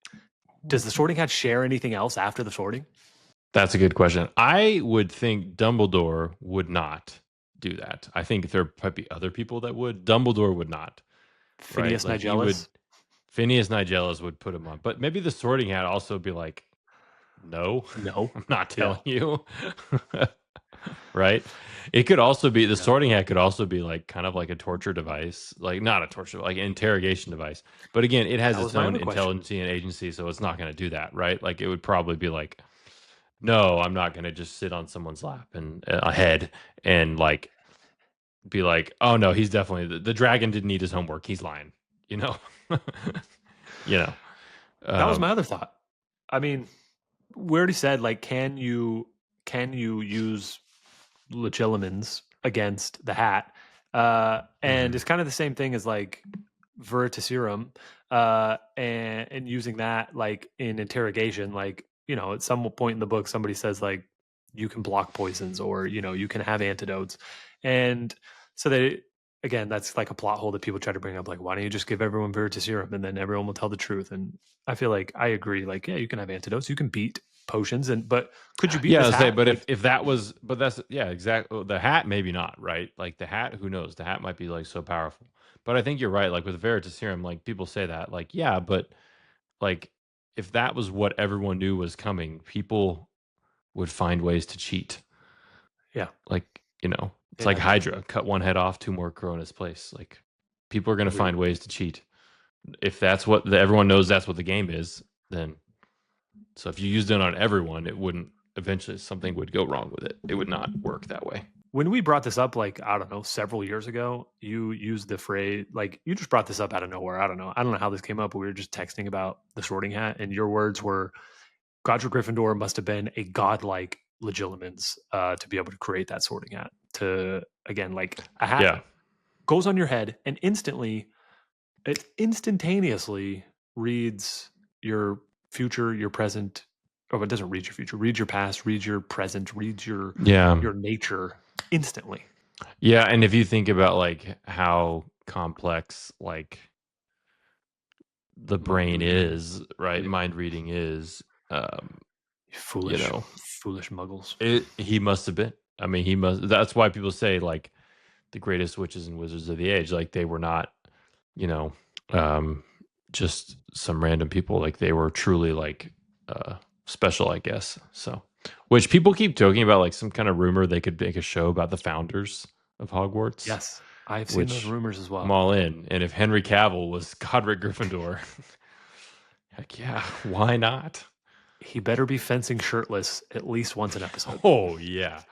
does the sorting hat share anything else after the sorting? That's a good question. I would think Dumbledore would not do that. I think there might be other people that would. Dumbledore would not, right? Phineas Like he would. Nigellus? Phineas Nigellus would put him on, but maybe the Sorting Hat also be like, "No, No. I'm not Yeah. telling you." Right? It could also be the Yeah. Sorting Hat could also be like kind of like a torture device, like not a torture, like an interrogation device. But again, it has That its was my own other question. intelligence and agency, so it's not going to do that, right? Like it would probably be like, "No, I'm not going to just sit on someone's lap and a head and like be like, oh no, he's definitely the dragon didn't need his homework. He's lying." You know, you know. That was my Um, other thought. I mean, we already said like, can you use legilimens against the hat? And mhm. it's kind of the same thing as like veritaserum, and using that like in interrogation. Like, at some point in the book, somebody says like, you can block poisons, or you can have antidotes, and so they again, that's like a plot hole that people try to bring up. Like, why don't you just give everyone veritaserum and then everyone will tell the truth? And I feel like I agree. Like, yeah, you can have antidotes, you can beat potions, but could you beat Yeah, I this was say, hat? but Like, if that was, but that's yeah, exactly. The hat, maybe not, right? Like the hat, who knows? The hat might be like so powerful. But I think you're right. Like with Veritaserum, like people say that, like yeah, but like if that was what everyone knew was coming, people would find ways to cheat. yeah, Like it's like yeah, that's Hydra, true. cut one head off, two more grow in its place. Like people are going to Agreed. find ways to cheat. If that's what everyone knows, that's what the game is. Then so if you used it on everyone, it wouldn't. Eventually, something would go wrong with it. It would not work that way. When we brought this up, like, I don't know, several years ago, you used the phrase, like, you just brought this up out of nowhere. I don't know how this came up, but we were just texting about the sorting hat, and your words were, Godric Gryffindor must have been a godlike legilimens, to be able to create that sorting hat. To, again, like, a hat Yeah, goes on your head and it instantaneously reads your future, your present. Oh, it doesn't read your future. Reads your past, reads your present, reads your yeah. your nature instantly. Yeah, and if you think about like how complex like the Mind brain reading. is, right? Yeah. Mind reading is, you Foolish, know, foolish muggles. he must have been. I mean, he must. That's why people say like the greatest witches and wizards of the age, like they were not, you know, um, just some random people. Like they were truly like uh, special, I guess. So, which people keep joking about, like some kind of rumor they could make a show about the founders of Hogwarts, Yes, I've seen those which rumors as I'm well. all in. And if Henry Cavill was Godric Gryffindor, heck yeah, why not? He better be fencing shirtless at least once an episode. Oh yeah,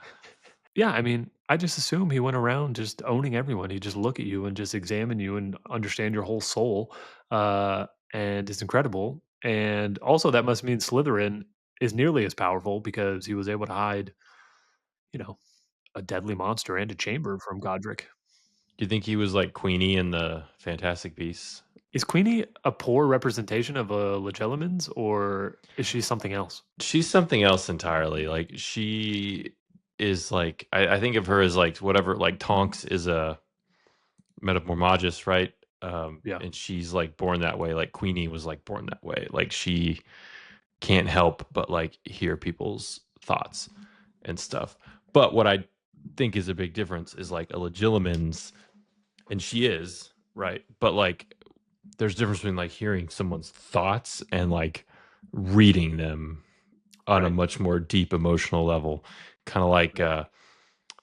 Yeah, I mean, I just assume he went around just owning everyone. He'd just look at you and just examine you and understand your whole soul, and it's incredible. And also, that must mean Slytherin is nearly as powerful because he was able to hide, you know, a deadly monster and a chamber from Godric. do you think he was like Queenie in the Fantastic Beasts? Is Queenie a poor representation of a Legilimens, or is she something else? She's something else entirely. Like she is like I think of her as like whatever like Tonks is a metamorphmagus, right? Yeah, And she's like born that way. Like Queenie was like born that way. Like she can't help but like hear people's thoughts and stuff. But what I think is a big difference is like a Legilimens, and she is right. But like there's a difference between like hearing someone's thoughts and like reading them on a right. much more deep emotional level, kind of like Right.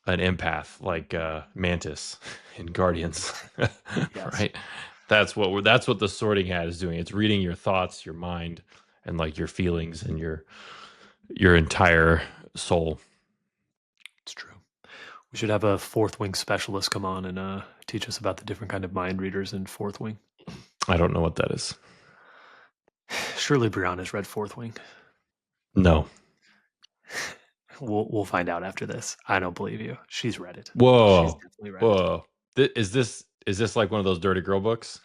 an empath, like Mantis in Guardians, Yes. right? That's what the Sorting Hat is doing. It's reading your thoughts, your mind, and like your feelings and your entire soul. It's true. We should have a Fourth Wing specialist come on and teach us about the different kind of mind readers in Fourth Wing. I don't know what that is. Surely Brianna's read Fourth Wing. No. We'll find out after this. I don't believe you. She's read it. She's Whoa, definitely read it. whoa. Is this like one of those dirty girl books?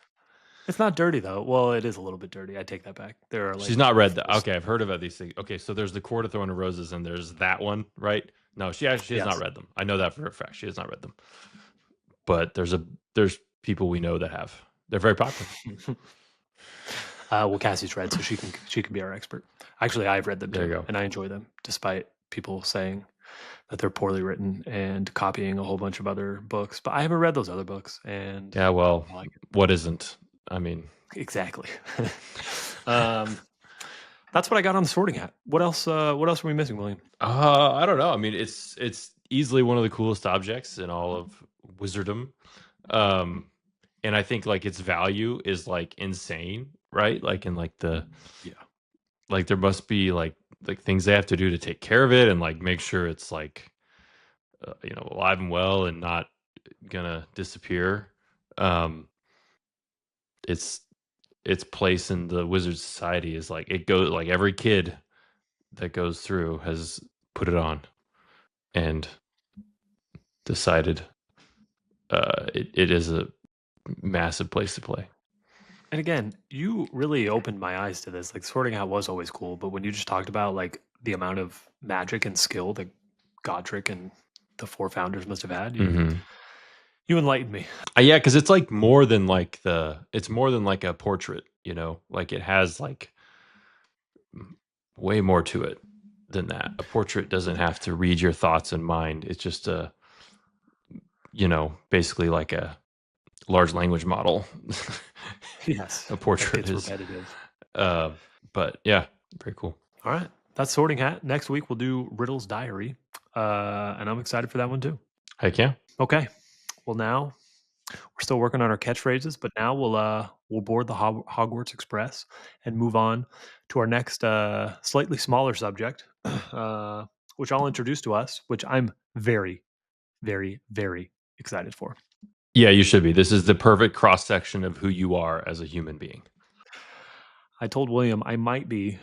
It's not dirty though. Well, it is a little bit dirty. I take that back. There are She's like not 3 or read 4 that. Okay, I've scenes. heard about these things. Okay, so there's the Court of Thorn and Roses, and there's that one, right? No, she has not Yes. read them. I know that for a fact. She has not read them. But there's people we know that have. They're very popular. Well, Cassie's read, so she can be our expert. Actually, I've read them There too, you go. and I enjoy them, despite people saying that they're poorly written and copying a whole bunch of other books. But I haven't read those other books, and Yeah, well, I like it. what isn't? I mean, Exactly. um, that's what I got on the Sorting Hat. What else? What else are we missing, William? I don't know. I mean, it's easily one of the coolest objects in all of wizardom. Um, and I think like its value is like insane, right? Like in like the Yeah. like there must be like things they have to do to take care of it and like make sure it's like alive and well and not gonna disappear. Um, its its place in the wizard society is like it goes like every kid that goes through has put it on and decided it is a massive place to play. And again, you really opened my eyes to this. Like Sorting Hat was always cool, but when you just talked about like the amount of magic and skill that Godric and the 4 founders must have had, Hmm. you enlightened me. Yeah, because it's like more than like it's more than like a portrait, like it has like way more to it than that. A portrait doesn't have to read your thoughts and mind. It's just basically like a large language model. Yes, A that portrait gets is. repetitive. Uh, but yeah, very cool. All right, that's Sorting Hat. Next week we'll do Riddle's Diary, and I'm excited for that one too. Heck yeah. Okay, well now we're still working on our catchphrases, but now we'll board the Hogwarts Express and move on to our next slightly smaller subject, uh, which I'll introduce to us, which I'm very, very, very excited for. Yeah, you should be. This is the perfect cross section of who you are as a human being. I told William I might be,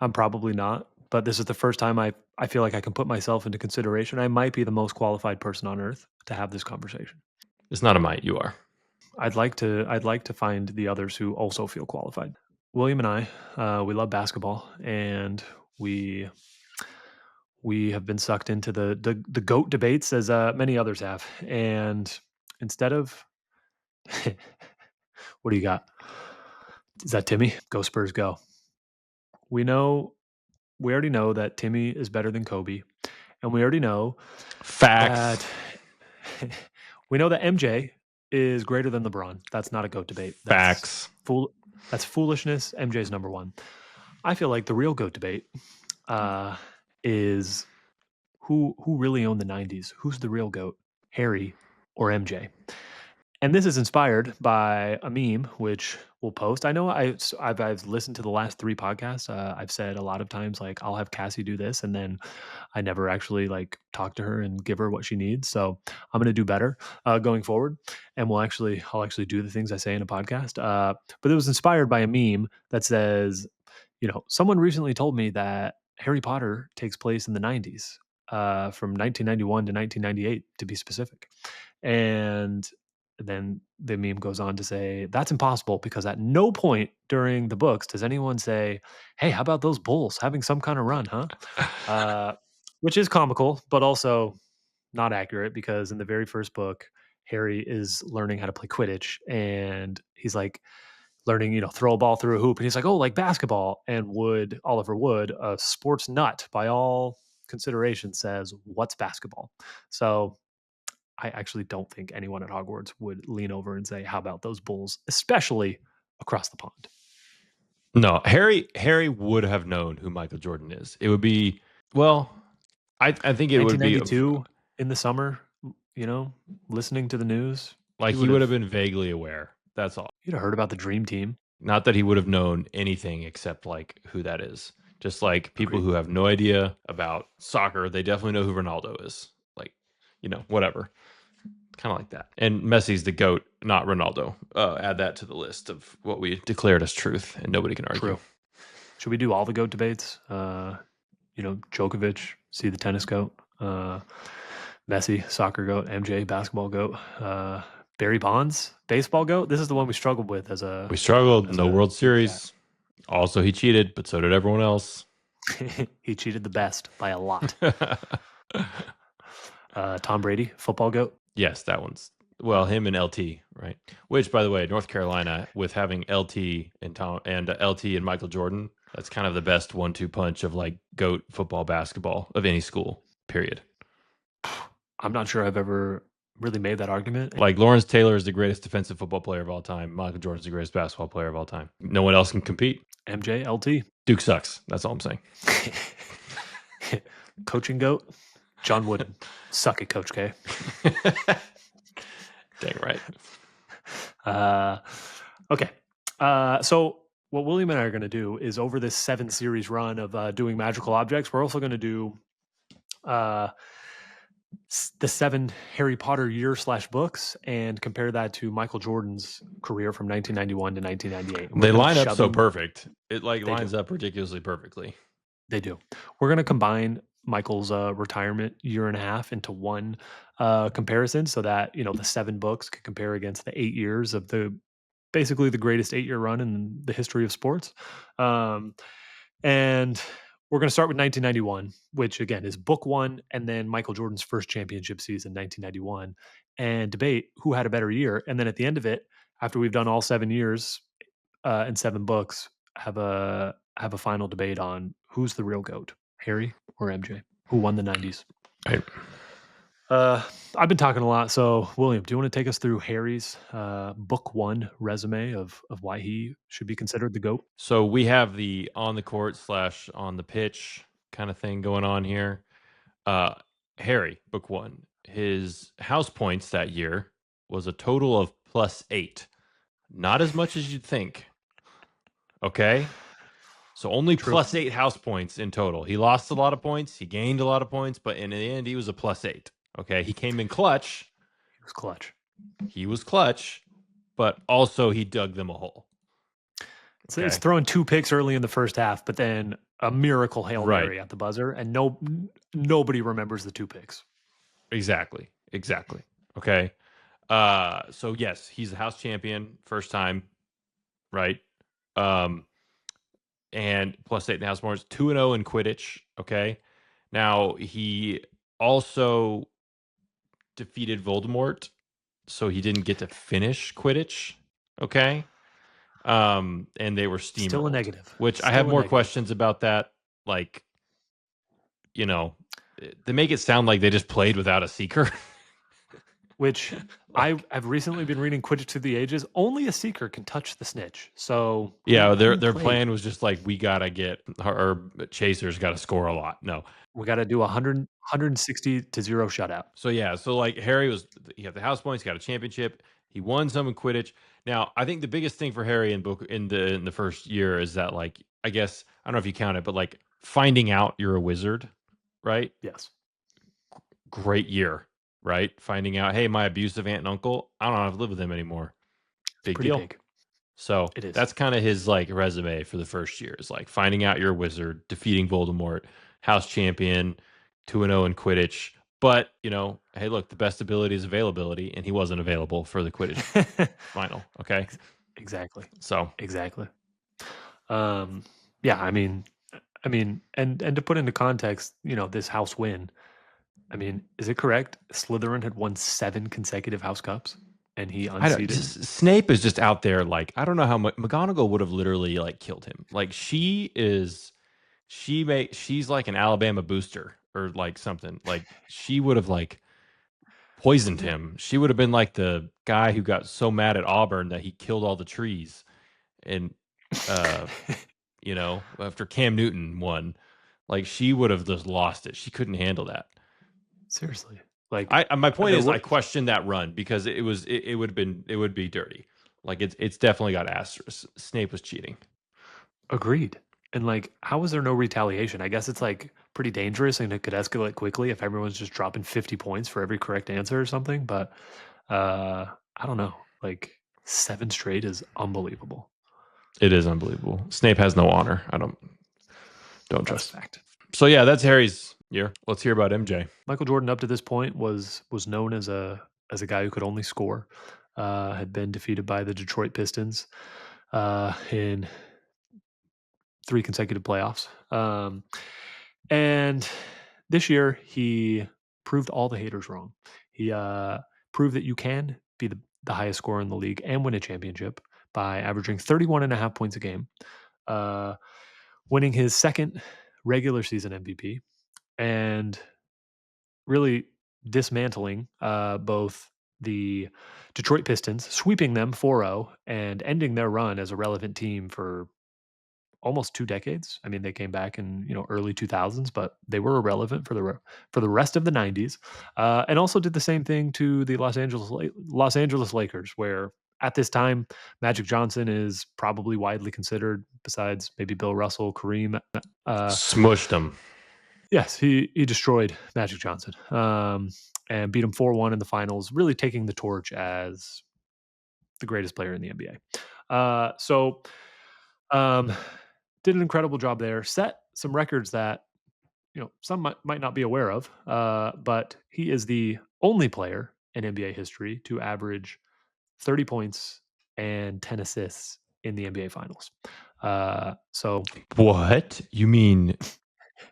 I'm probably not, but this is the first time I feel like I can put myself into consideration. I might be the most qualified person on earth to have this conversation. It's not a might, you are. I'd like to find the others who also feel qualified. William and I, we love basketball, and we we have been sucked into the goat debates as many others have, and instead of what do you got? Is that Timmy? Go Spurs, go! We know we already know that Timmy is better than Kobe, and we already know Facts. that we know that MJ is greater than LeBron. That's not a goat debate. Facts. That's foolishness. MJ's number one. I feel like the real goat debate uh, is who really owned the '90s. Who's the real goat, Harry or MJ? And this is inspired by a meme which we'll post. I know I've listened to the last 3 podcasts. I've said a lot of times, like, I'll have Cassie do this, and then I never actually, like, talk to her and give her what she needs. So I'm gonna do better, going forward, and I'll actually do the things I say in a podcast. But it was inspired by a meme that says, someone recently told me that Harry Potter takes place in the '90s, from 1991 to 1998, to be specific. And then the meme goes on to say, that's impossible because at no point during the books does anyone say, hey, how about those Bulls having some kind of run, huh? Uh, which is comical, but also not accurate because in the very first book, Harry is learning how to play Quidditch, and he's like learning, throw a ball through a hoop. And he's like, oh, like basketball. And Oliver Wood, a sports nut by all consideration, says, what's basketball? So I actually don't think anyone at Hogwarts would lean over and say, how about those Bulls, especially across the pond? No, Harry would have known who Michael Jordan is. It would be well, I think it would be 1992 in the summer, you know, listening to the news, like he would have been vaguely aware. That's all. he'd have heard about the dream team. Not that he would have known anything except like who that is. Just like people Agreed. who have no idea about soccer, they definitely know who Ronaldo is. Like, whatever. Kind of like that. And Messi's the GOAT, not Ronaldo. Add that to the list of what we declared as truth, and nobody can argue. True. Should we do all the GOAT debates? Djokovic, see the tennis GOAT. Messi, soccer GOAT. MJ, basketball GOAT. Barry Bonds, baseball GOAT. This is the one we struggled with We struggled. No World group Series. Also, he cheated, but so did everyone else. He cheated the best by a lot. Tom Brady, football GOAT. Yes, that one's him and LT, right? Which, by the way, North Carolina with having LT and LT and Michael Jordan, that's kind of the best 1-2 punch of like GOAT football, basketball of any school. Period. I'm not sure I've ever really made that argument. Like Lawrence Taylor is the greatest defensive football player of all time. Michael Jordan's the greatest basketball player of all time. No one else can compete. MJ, LT. Duke sucks. That's all I'm saying. Coaching GOAT. John Wooden. Suck it, Coach K. Dang right. Okay. So what William and I are going to do is, over this 7-series run of doing magical objects, we're also going to do the 7 Harry Potter year/books and compare that to Michael Jordan's career from 1991 to 1998. They line up so perfect. It lines up ridiculously perfectly. They do. We're going to combine Michael's retirement year and a half into one comparison, so that the 7 books could compare against the 8 years of basically the greatest 8-year run in the history of sports. And we're going to start with 1991, which again is book 1, and then Michael Jordan's first championship season, 1991, and debate who had a better year. And then at the end of it, after we've done all 7 years and 7 books, have a final debate on who's the real GOAT, Harry or MJ, who won the '90s. Right. I've been talking a lot, so William, do you want to take us through Harry's book 1 resume of why he should be considered the GOAT? So we have the on the court / on the pitch kind of thing going on here. Harry, book 1, his house points that year was a total of +8. Not as much as you'd think. Okay. So only True. +8 house points in total. He lost a lot of points. He gained a lot of points, but in the end, he was a +8. Okay. He came in clutch. He was clutch, but also he dug them a hole. Okay. It's throwing 2 picks early in the first half, but then a miracle Hail Mary at the buzzer, and nobody remembers the 2 picks. Exactly. Okay. So yes, he's a house champion first time, right? And +8 in the house points, 2-0 in Quidditch. Okay. Now, he also defeated Voldemort, so he didn't get to finish Quidditch. Okay. And they were Still a steamrolled, negative. which I have Still a more negative. questions about that. Like, you know, they make it sound like they just played without a seeker. Which Like, I've recently been reading Quidditch Through the Ages. Only a seeker can touch the snitch. So yeah, who their played? plan was just like, we gotta get our chasers got to score a lot. No, We got to do 160 to 0 shutout. so yeah, so like Harry was, he got the house points, got a championship, he won some in Quidditch. Now, I think the biggest thing for Harry in book in the first year is that, like, I guess I don't know if you count it, but like finding out you're a wizard, right? Yes. Great year, right? Finding out, hey, my abusive aunt and uncle, I don't have to live with them anymore. It's Big pretty deal. big. So It is. that's kind of his like resume for the first year, is like finding out you're a wizard, defeating Voldemort, house champion, 2-0 in Quidditch. But, hey, look, the best ability is availability, and he wasn't available for the Quidditch final. Okay. Exactly. So Exactly. Um, yeah, and to put into context, this house win. I mean, is it correct? Slytherin had won 7 consecutive House Cups, and he I don't, unseated. Snape is just out there. Like, I don't know how McGonagall would have literally like killed him. Like, she's like an Alabama booster or like something. Like, she would have like poisoned him. She would have been like the guy who got so mad at Auburn that he killed all the trees. And uh, after Cam Newton won, like, she would have just lost it. She couldn't handle that. Seriously, like My point there is, I were question that run because it would be dirty. Like, it's definitely got asterisks. Snape was cheating. agreed. And like, how was there no retaliation? I guess it's like pretty dangerous and it could escalate quickly if everyone's just dropping 50 points for every correct answer or something. But I don't know. Like 7 straight is unbelievable. It is unbelievable. Snape has no honor. I don't That's a trust. fact. So yeah, that's Harry's year. Let's hear about MJ. Michael Jordan up to this point was known as a guy who could only score. Had been defeated by the Detroit Pistons in 3 consecutive playoffs. And this year he proved all the haters wrong. He proved that you can be the highest scorer in the league and win a championship by averaging 31 and a half points a game, uh, winning his second regular season MVP, and really dismantling both the Detroit Pistons, sweeping them 4-0 and ending their run as a relevant team for almost 2 decades. I mean, they came back in, early 2000s, but they were irrelevant for the rest of the 90s. And also did the same thing to the Los Angeles Lakers, where at this time Magic Johnson is probably widely considered, besides maybe Bill Russell, Kareem. Uh, Smushed him. yes, he destroyed Magic Johnson, and beat him 4-1 in the finals, really taking the torch as the greatest player in the NBA. So um, did an incredible job there. Set some records that some might not be aware of, but he is the only player in NBA history to average 30 points and 10 assists in the NBA Finals. So What? You mean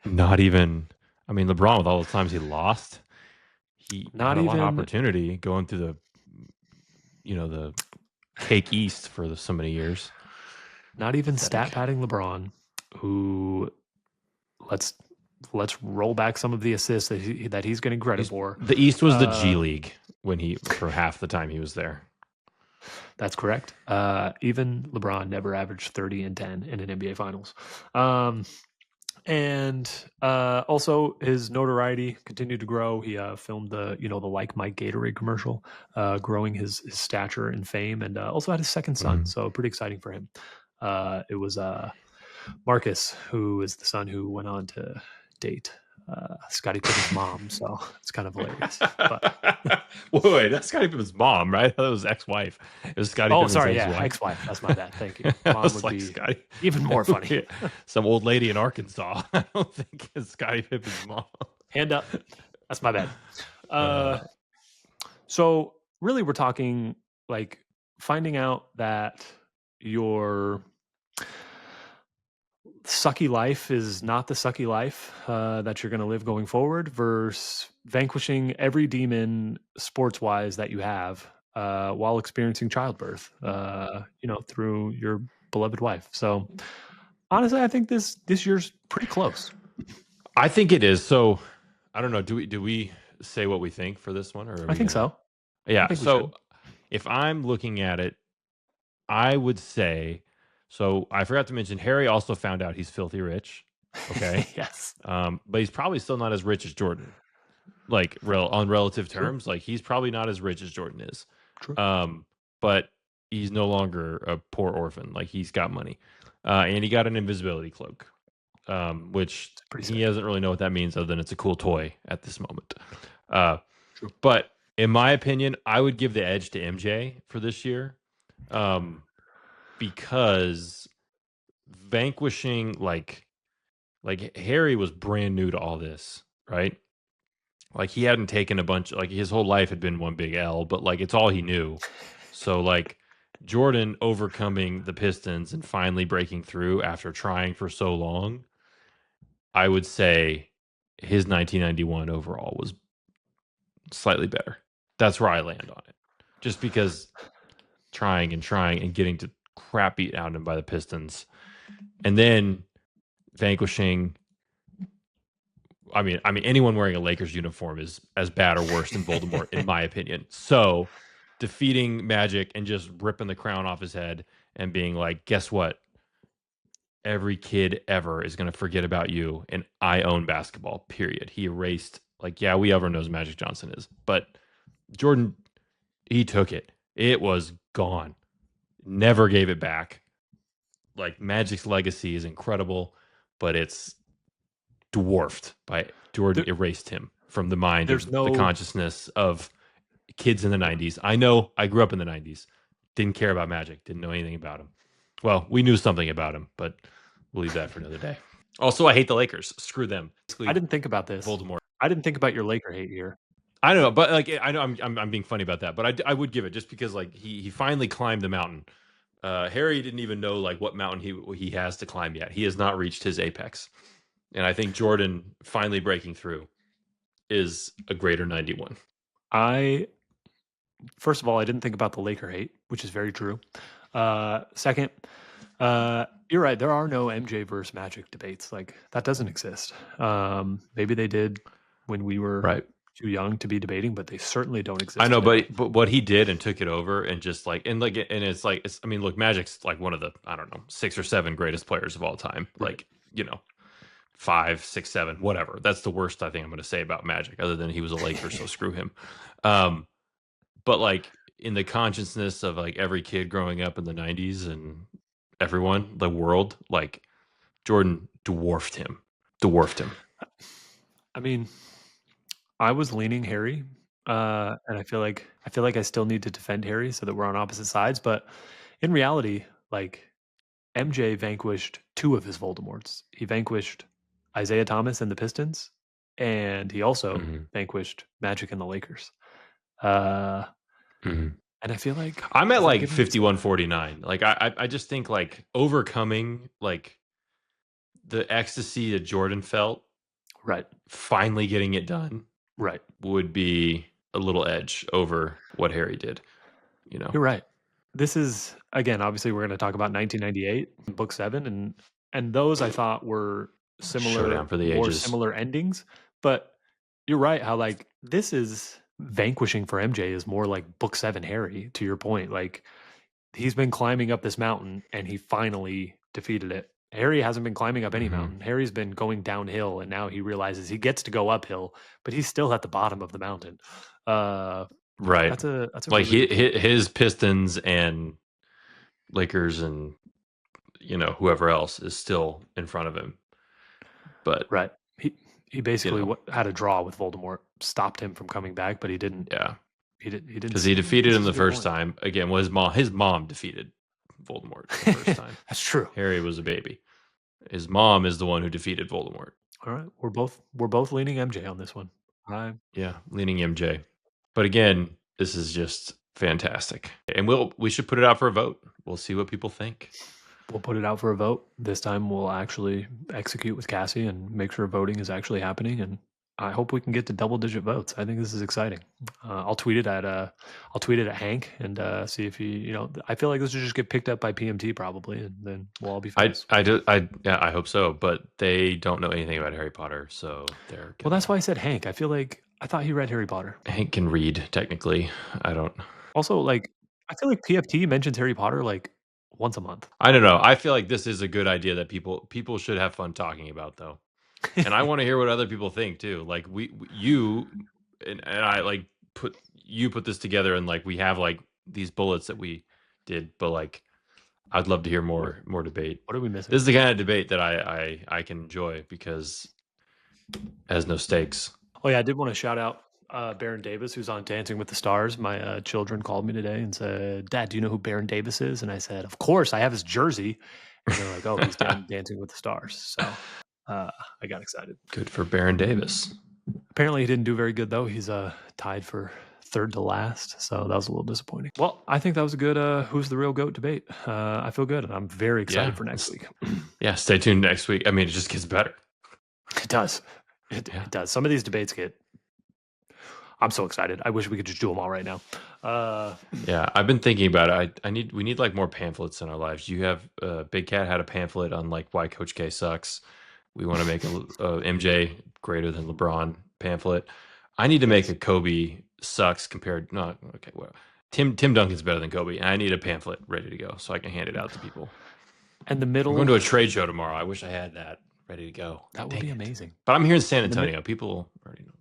not even? I mean, LeBron, with all the times he lost, he not had a lot of even opportunity going through the cake East for so many years. not even stat Pathetic. padding LeBron, who let's let's roll back some of the assists that he's getting credit for. The East was the G Uh, League for half the time he was there. That's correct. Even LeBron never averaged 30 and 10 in an NBA Finals. And also his notoriety continued to grow. He filmed the Like Mike Gatorade commercial, growing his stature and fame, and also had his second son. Mhm. So pretty exciting for him. It was Marcus, who is the son who went on to date Scottie Pippen's mom. So it's kind of hilarious. But Wait, that's Scottie Pippen's mom, right? I thought it was ex-wife. It was Scottie oh, Pippen's sorry, yeah, ex-wife. ex-wife. That's my bad. Thank you. I Mom was would like, be Scottie, even more funny. some old lady in Arkansas. I don't think it's Scottie Pippen's mom. Hand up. That's my bad. Uh, So really, we're talking like finding out that your sucky life is not the sucky life that you're going to live going forward versus vanquishing every demon sports wise that you have while experiencing childbirth, through your beloved wife. So honestly, I think this year's pretty close. I think it is. So I don't know. Do we say what we think for this one, or are I we think gonna? so. I Yeah. think we should. So if I'm looking at it, I would say. So I forgot to mention Harry also found out he's filthy rich. Okay. Yes. But he's probably still not as rich as Jordan. Like on relative True. terms, like he's probably not as rich as Jordan is. True. But he's no longer a poor orphan. Like he's got money, and he got an invisibility cloak, which It's pretty he sick. doesn't really know what that means, other than it's a cool toy at this moment. Uh, True. but in my opinion, I would give the edge to MJ for this year, um, because vanquishing like Harry was brand new to all this, right? Like he hadn't taken a bunch, like his whole life had been one big L, but like it's all he knew. So like Jordan overcoming the Pistons and finally breaking through after trying for so long, I would say his 1991 overall was slightly better. That's where I land on it. Just because trying and trying and getting to crap beat out of him by the Pistons and then vanquishing. I mean, anyone wearing a Lakers uniform is as bad or worse than Voldemort, in my opinion. So, defeating Magic and just ripping the crown off his head and being like, "Guess what? Every kid ever is going to forget about you, and I own basketball." Period. He erased. Like, yeah, we ever knows who Magic Johnson is, but Jordan, he took it. It was gone. Never gave it back. Like Magic's legacy is incredible, but it's dwarfed by Jordan. There, Erased him from the mind there's of the no consciousness of kids in the 90s. I know I grew up in the 90s, didn't care about Magic, didn't know anything about him. Well, we knew something about him, but we'll leave that for another day. Also, I hate the Lakers. Screw them. I Basically, didn't think about this. Voldemort. I didn't think about your Laker hate here. I don't know, but like I know I'm being funny about that, but I would give it just because like he finally climbed the mountain. Harry didn't even know like what mountain he has to climb yet. He has not reached his apex, and I think Jordan finally breaking through is a greater 91. I First of all, I didn't think about the Laker hate, which is very true. Second, you're right. There are no MJ versus Magic debates. Like that doesn't exist. Maybe they did when we were Right. too young to be debating, but they certainly don't I exist know, today. but what he did and took it over and just like and it's like it's I mean, look, Magic's like one of the I don't know 6 or 7 greatest players of all time. Right. Like 5, 6, 7, whatever. That's the worst I think I'm going to say about Magic, other than he was a Laker, so screw him. Um, but like in the consciousness of like every kid growing up in the 90s and everyone, the world, like Jordan dwarfed him. Dwarfed him. I mean, I was leaning Harry, and I feel like I still need to defend Harry so that we're on opposite sides. But in reality, like MJ vanquished two of his Voldemorts. He vanquished Isaiah Thomas and the Pistons, and he also Mhm, vanquished Magic and the Lakers. Uh, mhm. and I feel like I'm at if I'm like giving myself 51-49. Like I just think like overcoming like the ecstasy that Jordan felt, right, finally getting it done right, would be a little edge over what Harry did, you know. you're right. This is again, obviously, we're going to talk about 1998, Book Seven, and those I thought were Showdown for the more ages. similar endings. But you're right, how like this is vanquishing for MJ is more like Book Seven Harry. To your point, like he's been climbing up this mountain and he finally defeated it. Harry hasn't been climbing up any Mhm. mountain. Harry's been going downhill and now he realizes he gets to go uphill, but he's still at the bottom of the mountain. Uh Right. that's a Like really good point. his Pistons and Lakers and whoever else is still in front of him. But, Right. He you basically know, had a draw with Voldemort, stopped him from coming back, but he didn't yeah. he didn't Cuz he see him. defeated This him is a the good first point. time. Again, was his mom defeated Voldemort the first time. That's true. Harry was a baby. His mom is the one who defeated Voldemort. All right. We're both leaning MJ on this one. I Yeah, leaning MJ. But again, this is just fantastic. And we should put it out for a vote. We'll see what people think. We'll put it out for a vote. This time we'll actually execute with Cassie and make sure voting is actually happening. And I hope we can get to double-digit votes. I think this is exciting. I'll tweet it at Hank and see if he. I feel like this will just get picked up by PMT probably, and then we'll all be friends. I hope so, but they don't know anything about Harry Potter, so they're Well, that's why I said Hank. I thought he read Harry Potter. Hank can read technically. I don't. Also, I feel like PFT mentions Harry Potter like once a month. I don't know. I feel like this is a good idea that people should have fun talking about, though. And I want to hear what other people think too. Like you and I like put this together, and like we have like these bullets that we did, but like I'd love to hear more debate. What are we missing? This is the kind of debate that I can enjoy because it has no stakes. Oh yeah, I did want to shout out Baron Davis, who's on Dancing with the Stars. My children called me today and said, "Dad, do you know who Baron Davis is?" And I said, "Of course, I have his jersey." And they're like, "Oh, he's Dancing with the Stars." So I got excited. Good for Baron Davis. Apparently, he didn't do very good though. He's tied for third to last, so that was a little disappointing. Well, I think that was a good "Who's the Real Goat" debate. I feel good, and I'm very excited for next week. Yeah, stay tuned next week. I mean, it just gets better. It does. It does. Some of these debates I'm so excited. I wish we could just do them all right now. Yeah, I've been thinking about it. We need like more pamphlets in our lives. You have Big Cat had a pamphlet on like why Coach K sucks. We want to make a MJ greater than LeBron pamphlet. I need to make a Kobe sucks compared. Not okay. Well, Tim Duncan's better than Kobe. And I need a pamphlet ready to go so I can hand it out to people. And the middle. I'm going to a trade show tomorrow. I wish I had that ready to go. That would be amazing. But I'm here in San Antonio. People already know.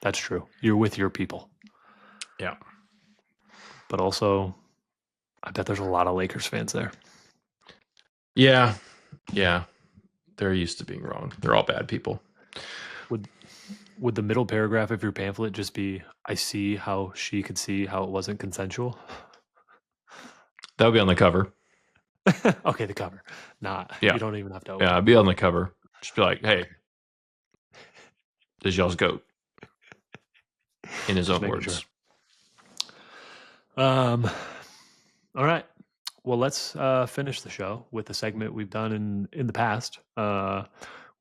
That's true. You're with your people. Yeah. But also, I bet there's a lot of Lakers fans there. Yeah. Yeah. They're used to being wrong. They're all bad people. Would the middle paragraph of your pamphlet just be, "I see how she could see how it wasn't consensual"? That would be on the cover. Okay, the cover. Nah, yeah. You don't even have to open. Yeah, I'd be on the cover. Just be like, "Hey, this is y'all's goat." In his own words. Sure. All right. Well, let's finish the show with a segment we've done in the past,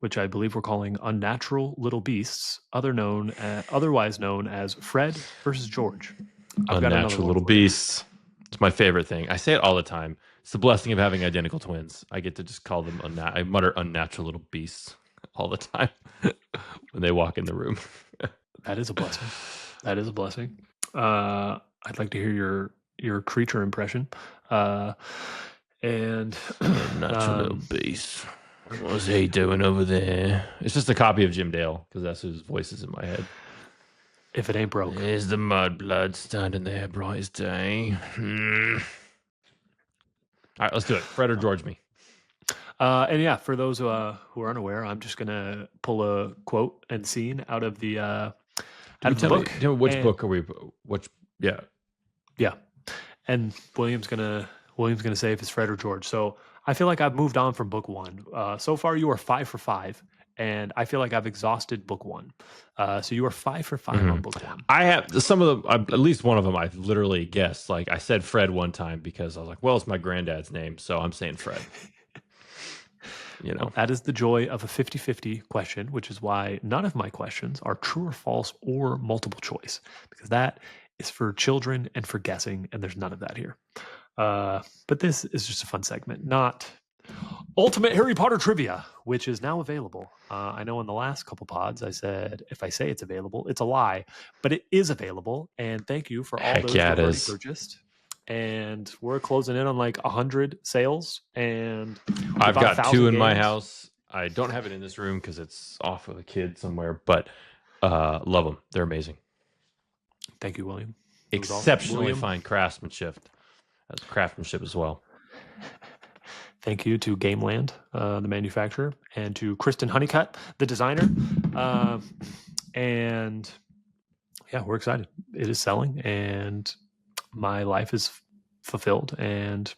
which I believe we're calling "Unnatural Little Beasts," otherwise known as Fred versus George. Unnatural Little Beasts. It's my favorite thing. I say it all the time. It's the blessing of having identical twins. I get to just call them I mutter "unnatural little beasts" all the time when they walk in the room. That is a blessing. That is a blessing. I'd like to hear your creature impression. And natural little beast. What's he doing over there? It's just a copy of Jim Dale because that's whose voice is in my head. If it ain't broke. There's the mudblood standing there bright as day. All right, let's do it. Fred or George me. And yeah, for those who are unaware, I'm just gonna pull a quote and scene out of the book. Which book are we? Yeah. And William's gonna say if it's Fred or George. So I feel like I've moved on from book one. So far, you are 5 for 5, and I feel like I've exhausted book one. So you are 5 for 5 on book one. I have some of them. At least one of them, I've literally guessed. Like I said, Fred one time because I was like, "Well, it's my granddad's name, so I'm saying Fred." Well, that is the joy of a 50-50 question, which is why none of my questions are true or false or multiple choice, because that is for children and for guessing, and there's none of that here. But this is just a fun segment, not Ultimate Harry Potter Trivia, which is now available. I know in the last couple pods I said if I say it's available, it's a lie, but it is available, and thank you for all those who have already purchased. And we're closing in on like 100 sales, and I've got 2 in my house. I don't have it in this room because it's off with a kid somewhere, but love them. They're amazing. Thank you, William. Exceptionally fine craftsmanship as well. Thank you to Gameland, the manufacturer, and to Kristen Honeycutt, the designer. And yeah, we're excited. It is selling, and my life is fulfilled. And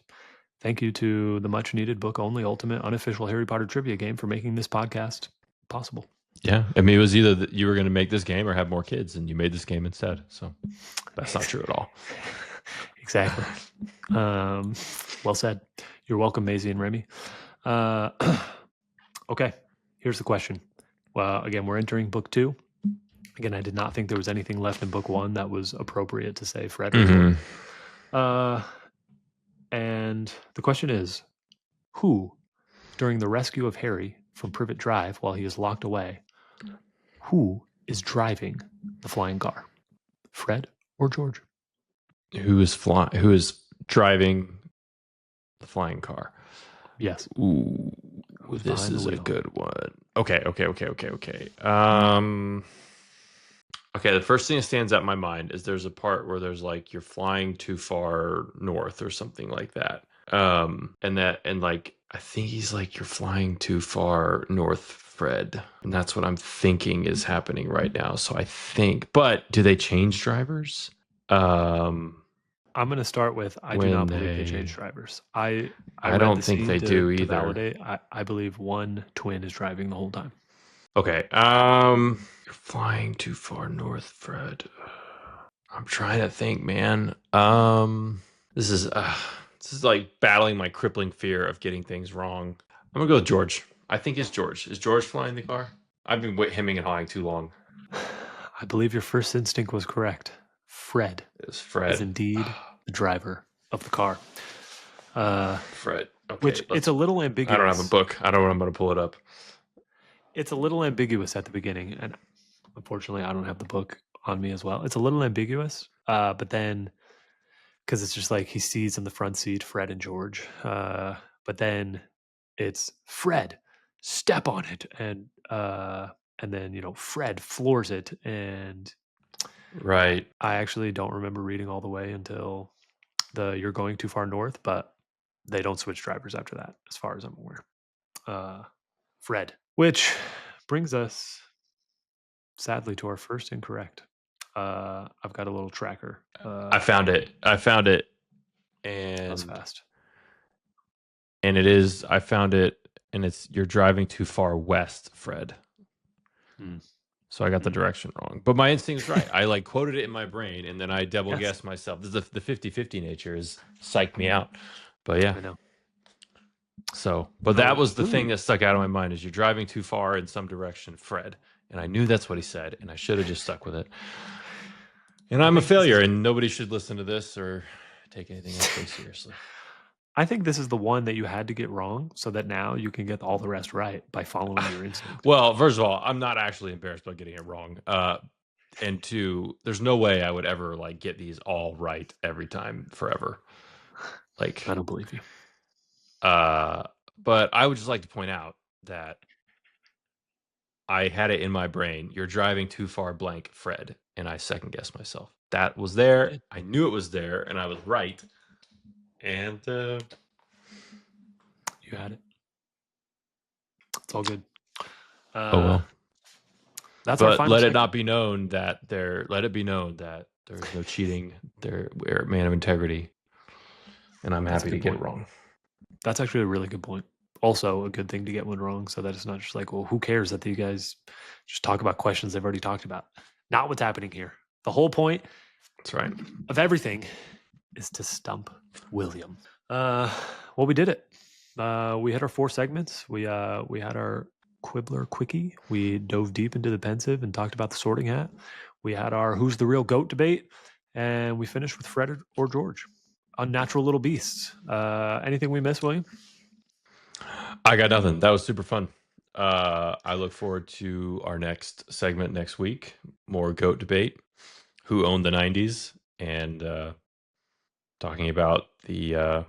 thank you to the much needed book only ultimate unofficial Harry Potter trivia game for making this podcast possible. Yeah. I mean, it was either that you were going to make this game or have more kids, and you made this game instead. So that's not true at all. Exactly. Well said. You're welcome, Maisie and Remy. Okay, here's the question. Well, again, we're entering book 2. Again, I did not think there was anything left in book 1 that was appropriate to say Fred or George. And the question is, who, during the rescue of Harry from Privet Drive while he is locked away, who is driving the flying car? Fred or George? Who is driving the flying car? Yes. Ooh, Who's this behind the is a wheel? good one. Okay. Okay, the first thing that stands out in my mind is there's a part where there's like you're flying too far north or something like that. And like I think he's like you're flying too far north, Fred. And that's what I'm thinking is happening right now. So I think, but do they change drivers? I'm going to start with I do not believe they change drivers. I read don't the think scene they to do either. validate. I believe one twin is driving the whole time. Okay. You're flying too far north, Fred. I'm trying to think, man. This is like battling my crippling fear of getting things wrong. I'm gonna go with George. I think it's George. Is George flying the car? I've been hemming and hawing too long. I believe your first instinct was correct. Fred It's Fred. is indeed the driver of the car. Fred. Okay, which it's a little ambiguous. I don't have a book. I don't know when I'm going to pull it up. It's a little ambiguous at the beginning, and unfortunately, I don't have the book on me as well. It's a little ambiguous, but then because it's just like he sees in the front seat Fred and George, but then it's Fred, step on it, and then Fred floors it, and right. I actually don't remember reading all the way until you're going too far north, but they don't switch drivers after that, as far as I'm aware. Fred, which brings us sadly to our first incorrect. I've got a little tracker. I found it. And that was fast. And it is. I found it, and it's you're driving too far west, Fred. So I got the direction wrong, but my instinct's right. I like quoted it in my brain, and then I double guessed myself. The 50-50 nature is psyched me out. But yeah, I know. So, but that was the thing that stuck out of my mind: is you're driving too far in some direction, Fred. And I knew that's what he said, and I should have just stuck with it. And I'm a failure, and nobody should listen to this or take anything else so seriously. I think this is the one that you had to get wrong so that now you can get all the rest right by following your instinct. Well, first of all, I'm not actually embarrassed by getting it wrong. And two, there's no way I would ever like get these all right every time forever. Like, I don't believe you. But I would just like to point out that I had it in my brain. You're driving too far, blank, Fred. And I second guessed myself. That was there. I knew it was there, and I was right. And you had it. It's all good. Oh well. That's our final. Let it not be known that let it be known that there's no cheating. We're a man of integrity, and I'm happy to get it wrong. That's actually a really good point. Also, a good thing to get one wrong, so that it's not just like, well, who cares that you guys just talk about questions they've already talked about? Not what's happening here. The whole point, that's right, of everything is to stump William. Well, we did it. We had our 4 segments. We had our Quibbler Quickie. We dove deep into the pensive and talked about the Sorting Hat. We had our Who's the Real Goat debate, and we finished with Fred or George. Unnatural Little Beasts. Anything we missed, William? I got nothing. That was super fun. I look forward to our next segment next week. More goat debate. Who owned the 90s? And talking about the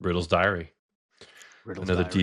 Riddle's Diary. Riddle's Diary.